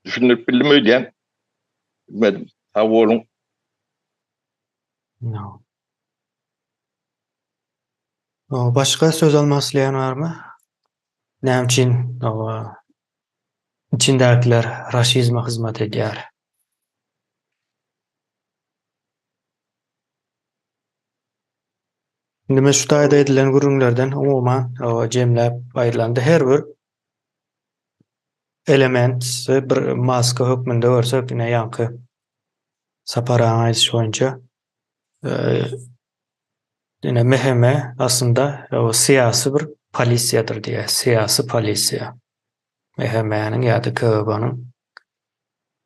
Düşünüp bildim ödeyen bilmedim. Tabi olun. No. O başka söz alması diyen var mı? Ne için o içindekiler raşizme hizmet ediyor? Şimdi meşrutayda edilen gurumlardan umuman o cemlep ayrılandı. Her bir element bir maska hükmünde varsa yine yankı Saparan aytiş boýunça yine meheme aslında o siyasi bir polisiyadır diye. Siyasi polisiya. Mehemenin ya da KGB'nın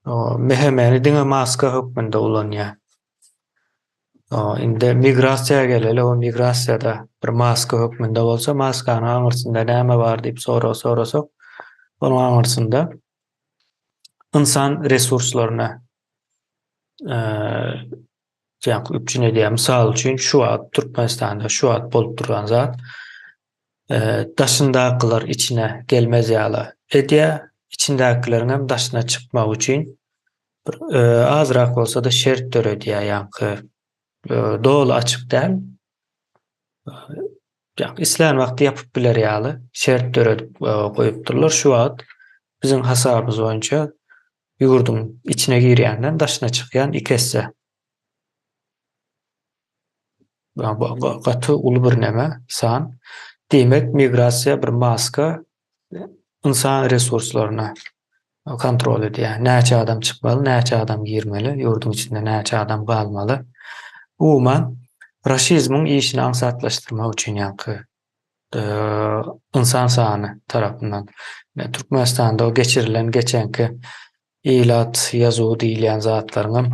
o mehemeni diňe maska hökmünde ulanýar. Inde migrasiýa geleli, o migrasiýada bir maska hökmünde bolsa, maskanyň aňyrsynda näme bar diýip sorasak, onuň aňyrsynda insan resurslaryna üpçün edýär. Misal üçin şu wagt Türkmenistanda şu wagt bolup duran zat daşyndakylar içine gelmez ýaly edýär. İçindekilerin hem daşına çykmak üçin azrak bolsa da şert töredýär. Ýa-ni dol açyk däl. İslan wagty ýapyp biler ýaly şert töredip goýupdyrlar. Şu wagt biziň hasabymyz boýunça ýurdun içine girýänden daşına çykýan 2 hisse. Gaty uly bir näme san. Demek migrasiýa bir maska insan resurslaryna kontrol edýär. Näçe adam çykmaly, näçe adam girmeli, ýurdun içinde näçe adam galmaly. Umuman raşizmiň işini aňsatlaşdyrmak üçin ýa-ni insan sany tarapyndan Türkmenistanda o geçirilen geçenki ilat ýazuw diýilen zatlaryň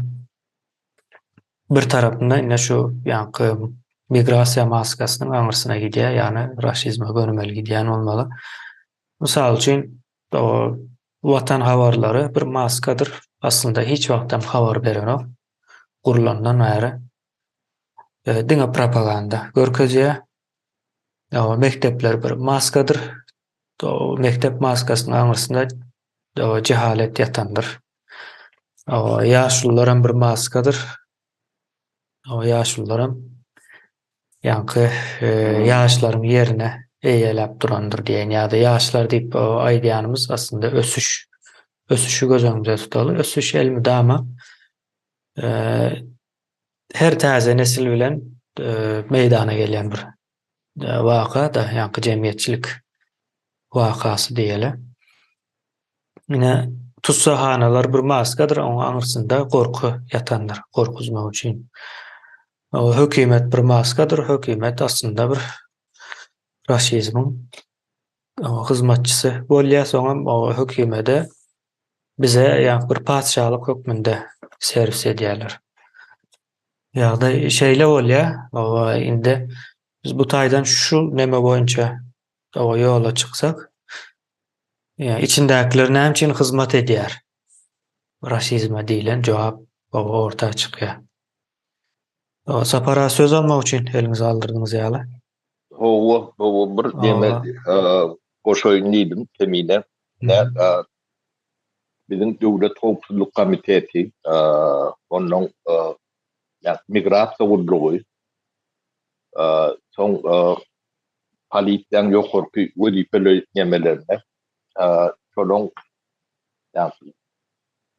bir tarapyndan ine şu ýa-ni migrasiýa maskasynyň aňyrsyna gidýär, ýani raşizme görmeli gidýän bolmaly. Misal üçin o watan habarlary bir maskadyr. Aslında hiç wagtdan habar berenok gurulandan bäri diňe propaganda görkezýär. O mektepler bir maskadyr. O mektep maskasynyň aňyrsynda o cehalet ýatandyr. O ýaşlular bir maskadyr. O ýaşlular ýa-ni ýaşlaryň ýerine eýelep durandyr diýen ýa-da ýaşlar diýip aýdýanymyz aslında ösüşi gözüňizde tutaly. Ösüş elmi dama her täze nesil bilen meýdana gelýän bir waka da ýa-ni jemgyýetçilik wakasy diýeli. Ine tutsahanalar bir maskadyr, onuň aňyrsynda gorku ýatandyr, gorkuzmak üçin. O hökümet bir maskadyr, hökümet aslında bir raşizmiň hyzmatçysy bolýar, soňam o hökümete bize ýa bir padşahlyk hökmünde servis edýärler. Ýa-da şeýle bolýar, o indi biz bu taýdan şu neme boýunça o ýola çyksak, içindekiler näme üçin hyzmat edýär? Raşizme diýilen jogap ortaga çykýar. Sapara söz almak üçin elinizi aldyrdyňyz ýaly. O bir deme goşoýun diýdim temine. Bizim Döwlet Howpsuzlyk Komiteti onuň migrasiýa gurulugy soň polisiýanyň ýokarky wezipeli ýemelerine şolaň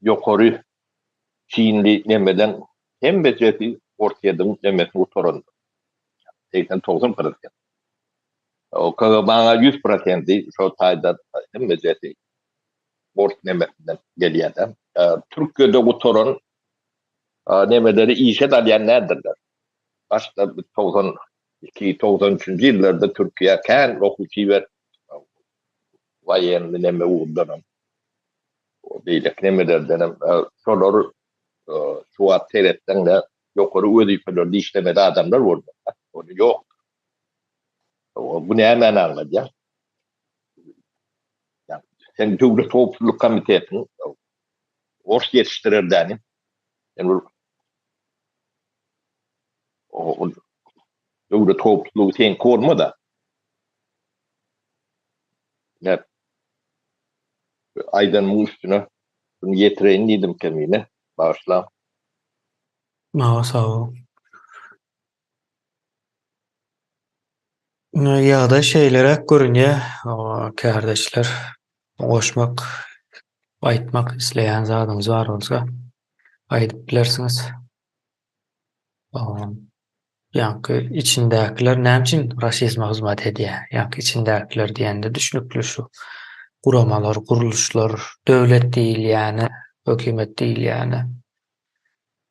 ýokary çiğinli nemeden hem beceri ortayadım demesini utorandı. 80-90%. O KGB'na 100% şu tayda hem beceri ort nemesinden gelýär. Türkiýede utoran nemeleri işe dalýanlardyr. Başta 92-93 ýyllarda Türkiýe kän okuwçy we waýenli neme uğurlanan. O beýlek nemelerden şolar şu wagt teretden de ýokary wezipelerde işlemede adamlar boldy. Onu ýok. Bu näme anladýar? Sen Döwlet Howpsuzlyk Komitetiň ors ýetişdirerdiň. O Döwlet Howpsuzlygy sen kormada. Ne? Aydan muýstuny bunu ýetireýin diýdim kemine. Başla. Sağ ol. Ýa-da şeýlere görünýär, o kardeşler, goşmak, aýtmak isleýän zadyňyz bar bolsa, aýdyp bilersiňiz. Ýa-ni içindekiler näme üçin raşizme hyzmat edýär? Ýa-ni içindekiler diýende düşünükli şu guramalar, guruluşlar, döwlet diýil ýani, hökümet diýil ýani.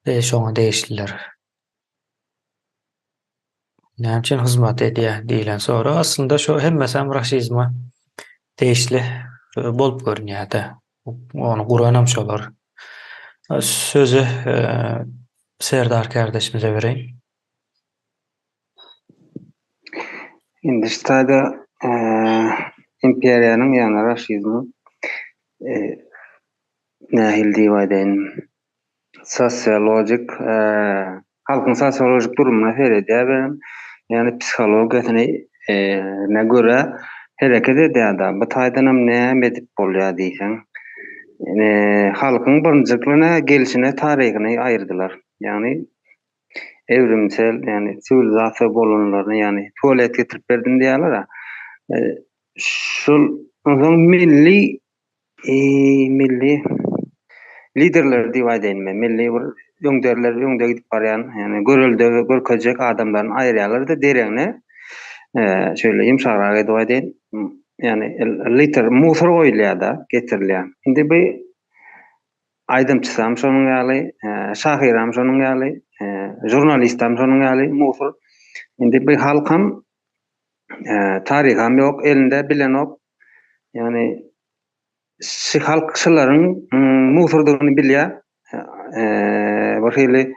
şoňa değişdiler. Näçe hyzmat edýär diýilen sonra aslında şu hemmesem raşizma değişli bolup görünýär-de. Onu guranam şolar. Sözü Serdar kardeşimize vereyim. Indi ştada imperiýanyň ýa-ni raşizmy nähil diýip aýdyn. Sosiolojik halkyň sosiolojik durumuna feredýär berim. Yani psikologiyasını ne göre hareket edýär. Bu taýdanam näme edip bolýar diýsen. Halkyň byrjyklığına, gelişine, taryhyny aýyrdylar. Yani evrimsel, yani sivilizasiýa bolanlaryny, yani tuvalet getirip berdim diýerler. Şol milli liderler diýip aýdyn men. Milli bir öňderler, öňde gidip barýan, yani görelde görkezek adamlaryny aýyrýarlar da dereňne şöyle ýumşarak edip aýdyn. Yani liter musor goýulýar da, getirilýär. Indi bu aýdymçysam şonuň ýaly, şahyram şonuň ýaly, jurnalistam şonuň ýaly musor. Indi bu halkam taryham ýok, elinde bilen ok. Yani şu halkçylaryň musordugyny bilýär. Başyly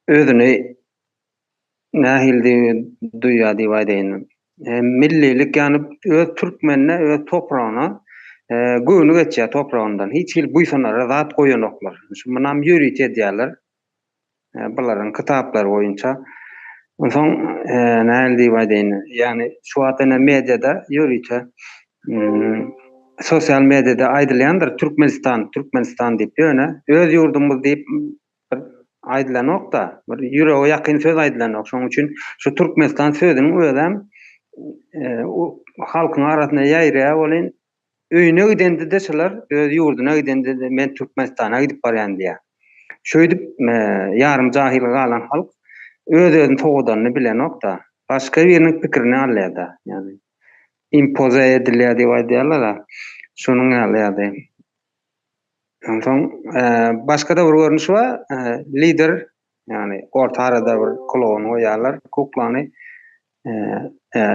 özüni nähildi duýýar diýip aýdyn. Millilik ýany öz türkmenine, öz topragyna göwnü geçýär topragyndan. Hiç hil buýsanlara zat goýanoklar. Şu munam ýörit edýärler. Bularyň kitaplary boýunça. Soň nähildi diýip aýdyn. Yani şu atana mediada ýöritçe sosial mediada aýdylýandyr Türkmenistan diýip ýöne öz ýurdumyz diýip aýdylanok da bir ýürege ýakyn söz aýdylanok. Şoň üçin şu Türkmenistan sözüniň özem halkyň arasyna ýaýrýar bolan öýüne gidende deseler öz ýurduna gidende men Türkmenistana gidip barýan diýär. Şöýdip ýarym jahil galan halk özüni togudanyny bilenok da başga biriniň pikirini alýar da. Yani impoze edilýär diýip aýdýarlar. Şonuň ýaly. Soň başga da bir görnüş bar, lider, yani orta arada bir klon goýarlar, kuklany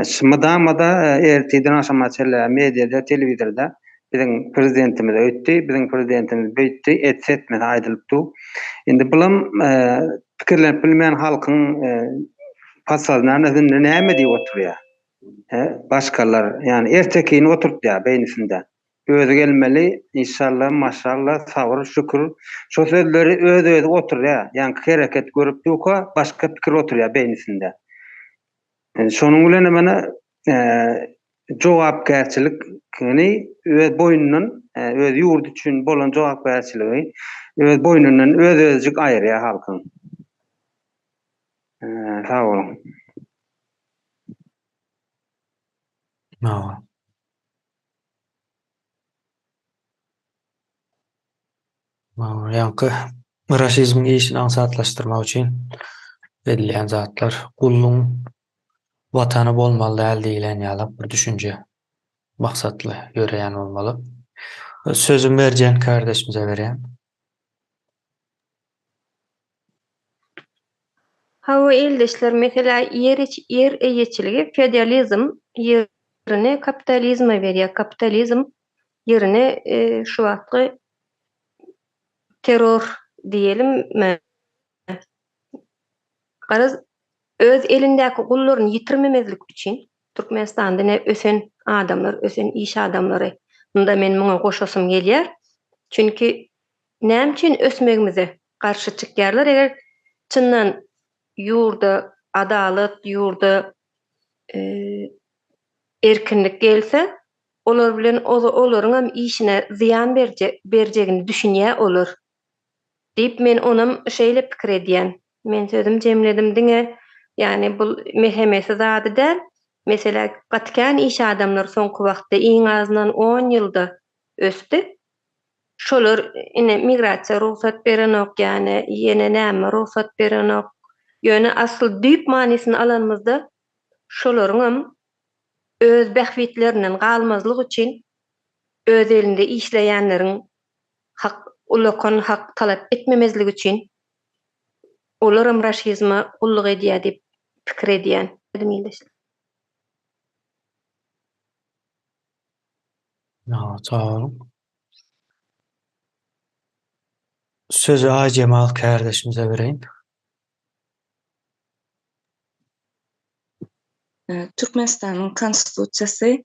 şymada erteden aşamaçyla mediada, telewizorda biziň prezidentimiz öýtdi, biziň prezidentimiz beýtdi, etsetme aýdylypdy. Indi bulam pikirlenip bilmeýän halkyň pasaznaryny näme diýip oturýar? Başkalar, yani ertekini oturtýar beýnisinde. Özü gelmeli, inşallah, maşallah, sabır, şükür. Şu sözleri öz oturýar. Yani hareket görüp ýoksa başka pikir oturýar beýnisinde. Şonuň bilen mene jogapkärçilikni öz boýnundan, öz ýurdu üçin bolan jogapkärçiligi öz boýnundan özüjik aýyrýar halkyň. Sag bolun. Ýa-ni raşizm işini ansatlaşdyrmak üçin edilýän zatlar gullun watany bolmaly däl diýilen ýaly bir düşünje maksatly ýöreýän bolmaly. Sözüm berjen kardeşimize berýän. Hawa eldeşler mesela yer eýetçiligi feodalizm yerini kapitalizma berýär. Kapitalizm yerini şu wagtky terror diýelim. Garaz öz elindäki gullaryny ýitirmemezlik üçin Türkmenistanda ne ösen adamlar, ösen iş adamlary. Bunda men muňa goşasym gelýär. Çünki näme üçin ösmegimize garşy çykýarlar? Eger çyndan ýurda adalet, ýurda erkinlik gelse, olar bilen olaryň hem işine ziyan berjegini düşünýär olar. Diýip men onam şeýle pikir edýän. Men sözüm jemledim diňe. Yani bu mehemesi zady däl. Mesela gatkan iş adamlar soňky wagtda iň azyndan 10 ýylda ösdi. Şolar ine migrasiýa ruhsat berenok, yani ýene näme ruhsat berenok. Ýöne asl düýp manysyny alanymyzda şolaryň öz bähwitlerinden galmazlyk üçin öz elinde işleýänleriň ulakon hak talap etmemezlik üçin olaram raşizma gulluk edýär diýip pikir edýän. Sağ olun. Sözü Cemal kardeşimize vereyim. Türkmenistanyň konstitusiýasy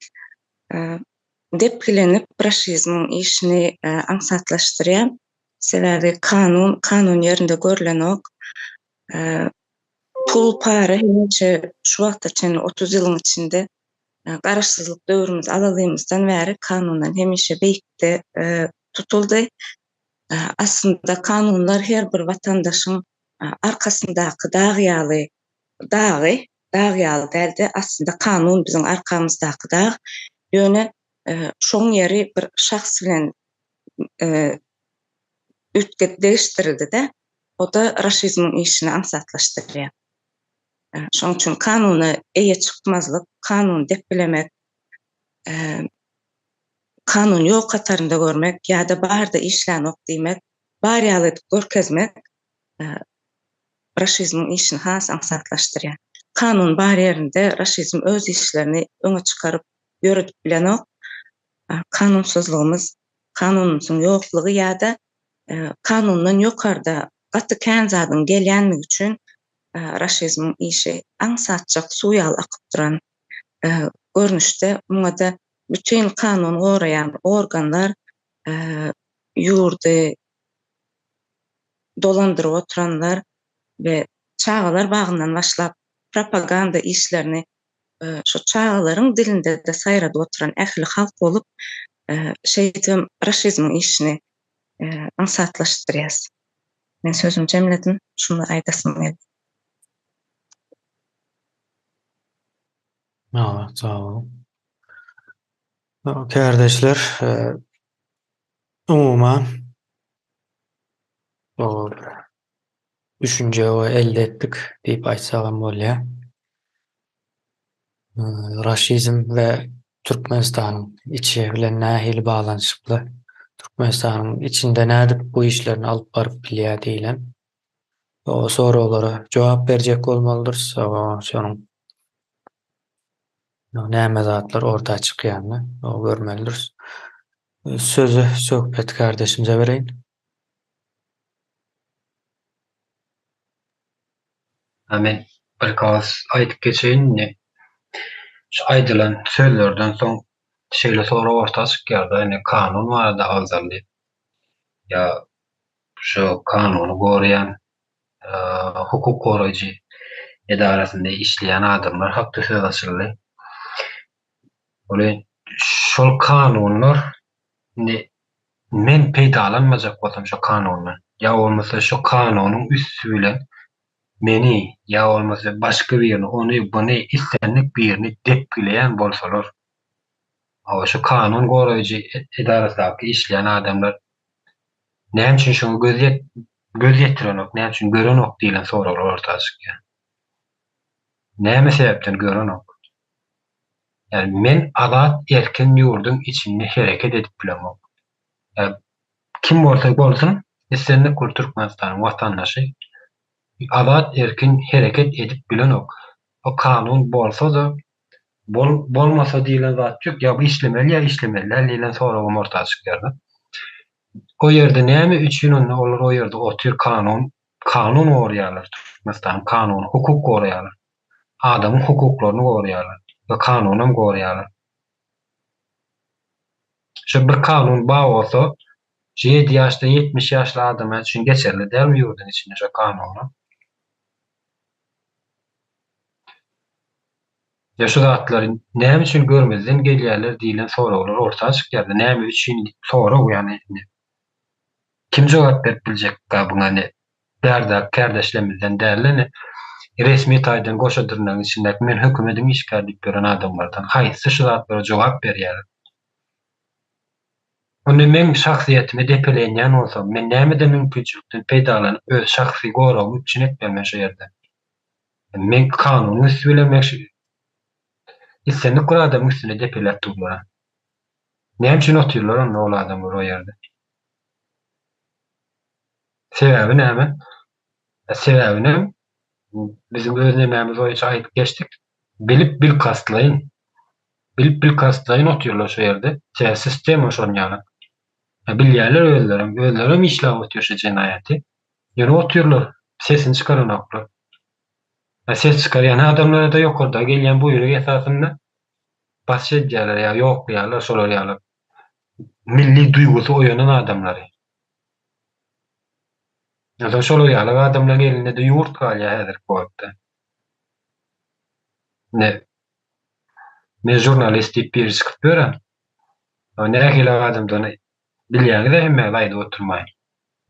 depgilenip raşizmin işini aňsatlaşdyrýar. Sebäbi kanun ýerinde görülen ok pul para hiçe şu wagtçyn 30 ýylyň içinde garaşsyzlyk döwrümiz alalymyzdan bäri kanundan hemişe beýikde tutuldy. Aslında kanunlar her bir vatandaşyň arkasyndaky dagy däldi. Aslında kanun biziň arkamızdaky dag. Ýöne şoň ýeri bir şahs bilen değiştirildi-de, o da raşizmin işini aňsatlaşdyrýar. Şoň üçin kanuny eýe çykmazlyk, kanun dep bilemek, kanun ýok katarynda görmek ýa-da barda işlänok diýmek, bar ýaly görkezmek raşizmin işini has aňsatlaşdyrýar. Kanun bar ýerinde raşizm öz işlerini öňe çykaryp ýöretip bilenok, kanunsuzlygymyz, kanunumyzyň ýoklugy ýa-da kanundan ýokarda gaty kän zadyň gelýänligi üçin raşizmin işi aňsatjak suýal akyp duran görnüşde muňa da bütün kanun goraýan organlar ýurdy dolandyryp oturanlar we çağalar bagyndan başlap propaganda işlerini şu çağalaryň dilinde de saýradyp oturan ähli halk bolup şeýdem raşizmin işini aňsatlaşdyrýar. Men sözüm jemledim, şunu aýdasym geldi. Sağ olun. Kardeşler, umuman o düşünce elde ettik diýip aýtsagam bolýar. Raşizm ve Türkmenistanyň içi bilen nähili bağlanşykly. Türkmenistanyň içinde nädip bu işlerini alyp baryp bilýär diýilen. O soralara jogap berjek bolmalydyr. Şonuň näme zatlar orta çykýany o görmelidir. Sözü söhbet kardeşimize bereýin. Men bir galas aýdyp geçeýin. Şu aýdylan sözlerden soň şeýle sonra orta çykýar-da, kanun barada agzarly. Ya şu kanuny goraýan hukuk goraýjy edarasynda işleýän adamlar hakda söz açyrly. Ole şol kanunlar men peýdalanmajak bolsam şu kanunlar, ya bolmasa şu kanunyň üstü bilen meni ya olmasa başka birini onu bunu istenlik birini depgileyen bolsalar, şu kanun goraýjy edarasydaky işleýän adamlar näme üçin şoňa göz ýetirenok, näme üçin görenok diýilen soralar ortaga çykýar. Näme sebäpden görenok? Yani men azat erkin ýurduň içinde hereket edip bilemok. Kim bolsa bolsun, istenlik Türkmenistanyň watandaşy azat erkin hereket edip bilenok. O kanun bolsa da bolmasa diýilen zat ýok, ya bu işlemeli ya işlemeliler diýilen soragam ortaga çykýar. O ýerde näme üçin olar o ýerde otur kanun goraýarlar. Türkmenistan kanun, hukuk goraýarlar. Adamyň hukuklaryny goraýarlar we kanunam goraýarlar. Şu bir kanun bar bolsa, 7 ýaşda 70 ýaşly adam üçin geçerli dälmi ýurdun içinde şu kanun? Ya şu zatları näme üçin görmezden gelýärler diýilen soraglar ortaga çykýar. Näme üçin sorag ýani kim jogap berip biljek buňa derdi kardeşlerimizden derleni resmi taýdan goşadyrnyň içindäki men hökümetiň işgärlik gören adamlardan haýsy şu zatlara jogap berýär. Onu men şahsiýetimi depelenýän bolsam, men näme de mümkinçilikden peýdalanyp öz şahsy goragy üçin etmem şu ýerde. Men kanuny süýlemek istenlik adam üstüne depeler durlar. Näme üçin oturlar ol adamlar o ýerde? Sebäbi näme? Sebäbine bizim özlememiz oýunça aýdyp geçdik. Bilip bil kastlaýyn. Bilip bil kastlaýyn oturýarlar şu ýerde. Sistem oşon ýaly. Bilýärler özlerim işläp oturýar şu jenaýaty. Ýöne oturýarlar. Sesini çykaranoklar. Ses çykarýan adamlara da ýokarda gelýän buýruk esasynda baş edýärler ýa ýoklaýarlar şolar ýaly. Milli duýgusy oýanan adamlary. Ýa-da şolar ýaly adamlaryň elinde de ýurt galýar häzirki wagtda. Men jurnalist diýip bir çykyp berem. Nähili adamdan bilýäňiz hemme gaýda oturmaýyn.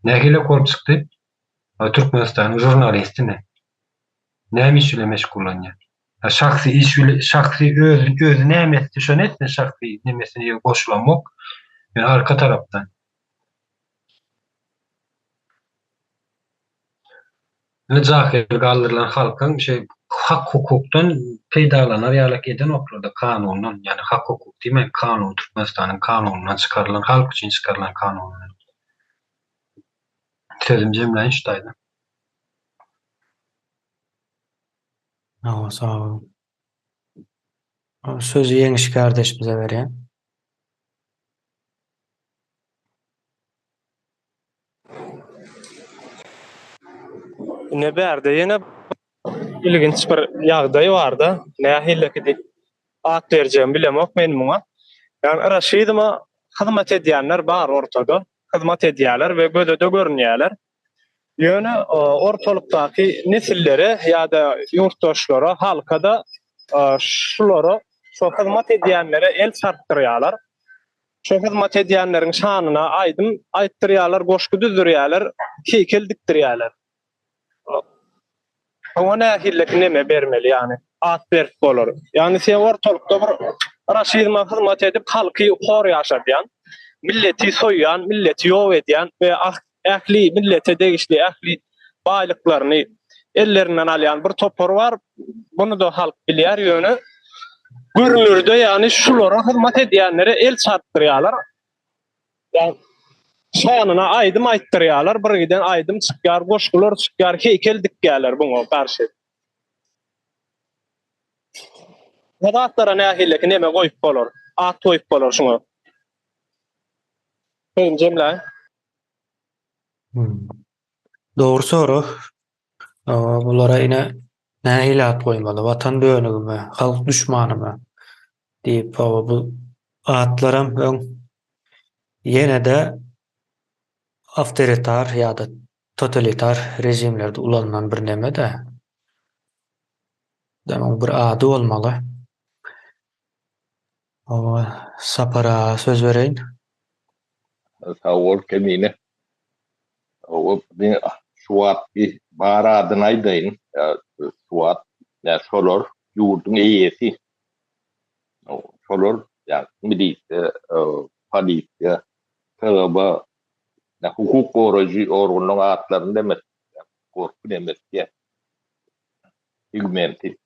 Nähili korup çykdy? Türkmenistanyň jurnalistine. Näme iş bilen meşgullanýar? Şahsy iş bilen, şahsy özü näme düşen etdi, şahsy nemesine goşulanmak. Yani arka tarapdan. Jahil galdyrılan halkyň hak hukukdan peýdalanar ýaly eden oklarda kanundan, yani hak hukuk diýmek kanun, Türkmenistanyň kanunundan çykarylan, halk üçin çykarylan kanundan. Sözüm jemleýin şutaýdy. Sağ ol. Sözü Ýeňiş kardeşimize berýän. Ne berde ýene ilginç bir ýagdaý barda. Nähilleki at berjem bilemok men muňa. Yani Raşidyma hyzmat edýänler bar ortada. Hyzmat edýärler we göze de görnýärler. Ýöne ortalykdaky nesillere ýa-da ýurtdaşlara, halka da şulara, şu hyzmat edýänlere el sarpdyrýarlar. Şu hyzmat edýänleriň şanyna aýdym aýtdyrýarlar, goşky düzdürýärler, heýkel dikdirýärler. Ona hillek neme bermeli yani at berip bolar. Yani sen ortalykda bir Raşidyma hyzmat edip halky hor ýaşadýan, milleti soýýan, milleti ýok edýän we ähli millete degişli ähli baýlyklaryny ellerinden alýan bir topar var. Bunu da halk bilýär ýöne. Görünürde yani şulara hyzmat edýänlere el çarpdyrýarlar. Yani şanyna aýdym aýtdyrýarlar, bir giden aýdym çykýar, goşgular çykýar, heýkel dikýärler buňa garşy. Wadatlara nähillek neme goýup bolar? At goýup bolar şuňa. Jemle. Doğru soru. Bulara ine nähili at goýmaly? Watan dönügimi, halk düşmanymy diýip bu atlaram ýene de awtoritar ýa-da totalitar rejimlerde ulanman bir neme de. Demek bir ady bolmaly. Sapara söz bereýin. Sağ ol Kemine. Suat bir bara adını aydayın. Suat ya şolor yurdun eýesi. Şolor ya milisiýa, polisiýa, KGB, hukuk goraýjy organlaryň atlaryny demek. Korkun emes ki. Hükümeti.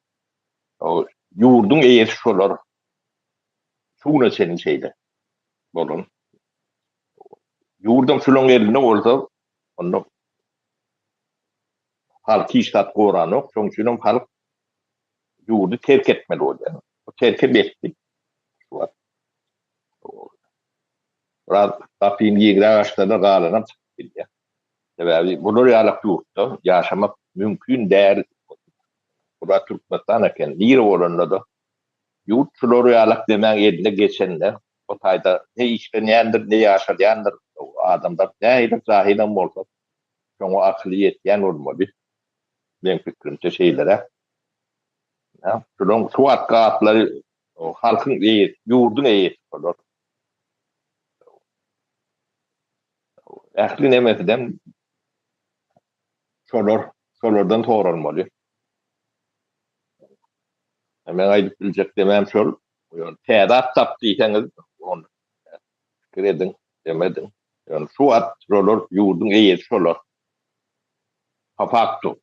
Yurdun eýesi şolor. Şuna senin şeyle. Bolun. Yurdun şulun eline bolsa onu halk iştat goranok, şoň üçin halk yurdu terk etmeli bolýar. O terk etdi. Raz tapyn ýigre ağaçlarda galanan çykdy. Sebäbi bular ýalyk ýurtda ýaşamak mümkin däl. Bular Türkmenistan eken, ýeri bolanda da ýurt şular ýalyk demäň edile geçenler, o taýda ne işlenýändir, ne ýaşadýandyr, adamlar nähili zahiren bolsa, şoňa akly ýetýän bolmaly. Men fikrimçe şeylere. Ya, şulan suat gatlary halkyň eýet, ýurdun eýet bolar. Ähli nemeden şolardan toralmaly. Men aýdyp biljek demem şol, täzat tapdy diýseniz, onu giredin, demedin. Yani suat şolar ýurdun eýet şolar. Fakto.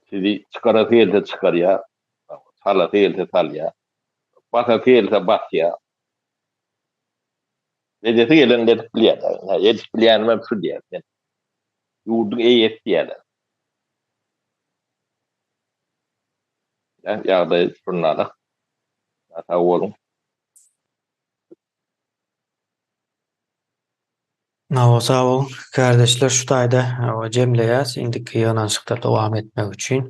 Sizi çıkara fiilde çıkarya, sala fiilde salya, basa fiilde basya. Nedeti gelen nedip bilýär. Nedip bilýänime şu diýär. ýurdun eýet diýerler. Ýagdaý şunlara. Sag bolun. Sağ olun. Kardeşler şu taýda jemleýäs. Indiki ýygnaşykda dowam etmek üçin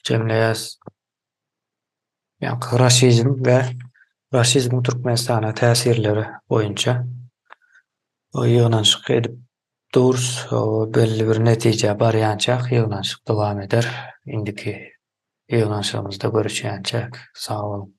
jemleýäs. Yani raşizm ve raşizm Türkmenistana täsirleri boýunça ýygnaşyk edip durs belli bir netije barýançak ýygnaşyk dowam eder. Indiki ýygnaşygymyzda görüşýänçek. Sağ olun.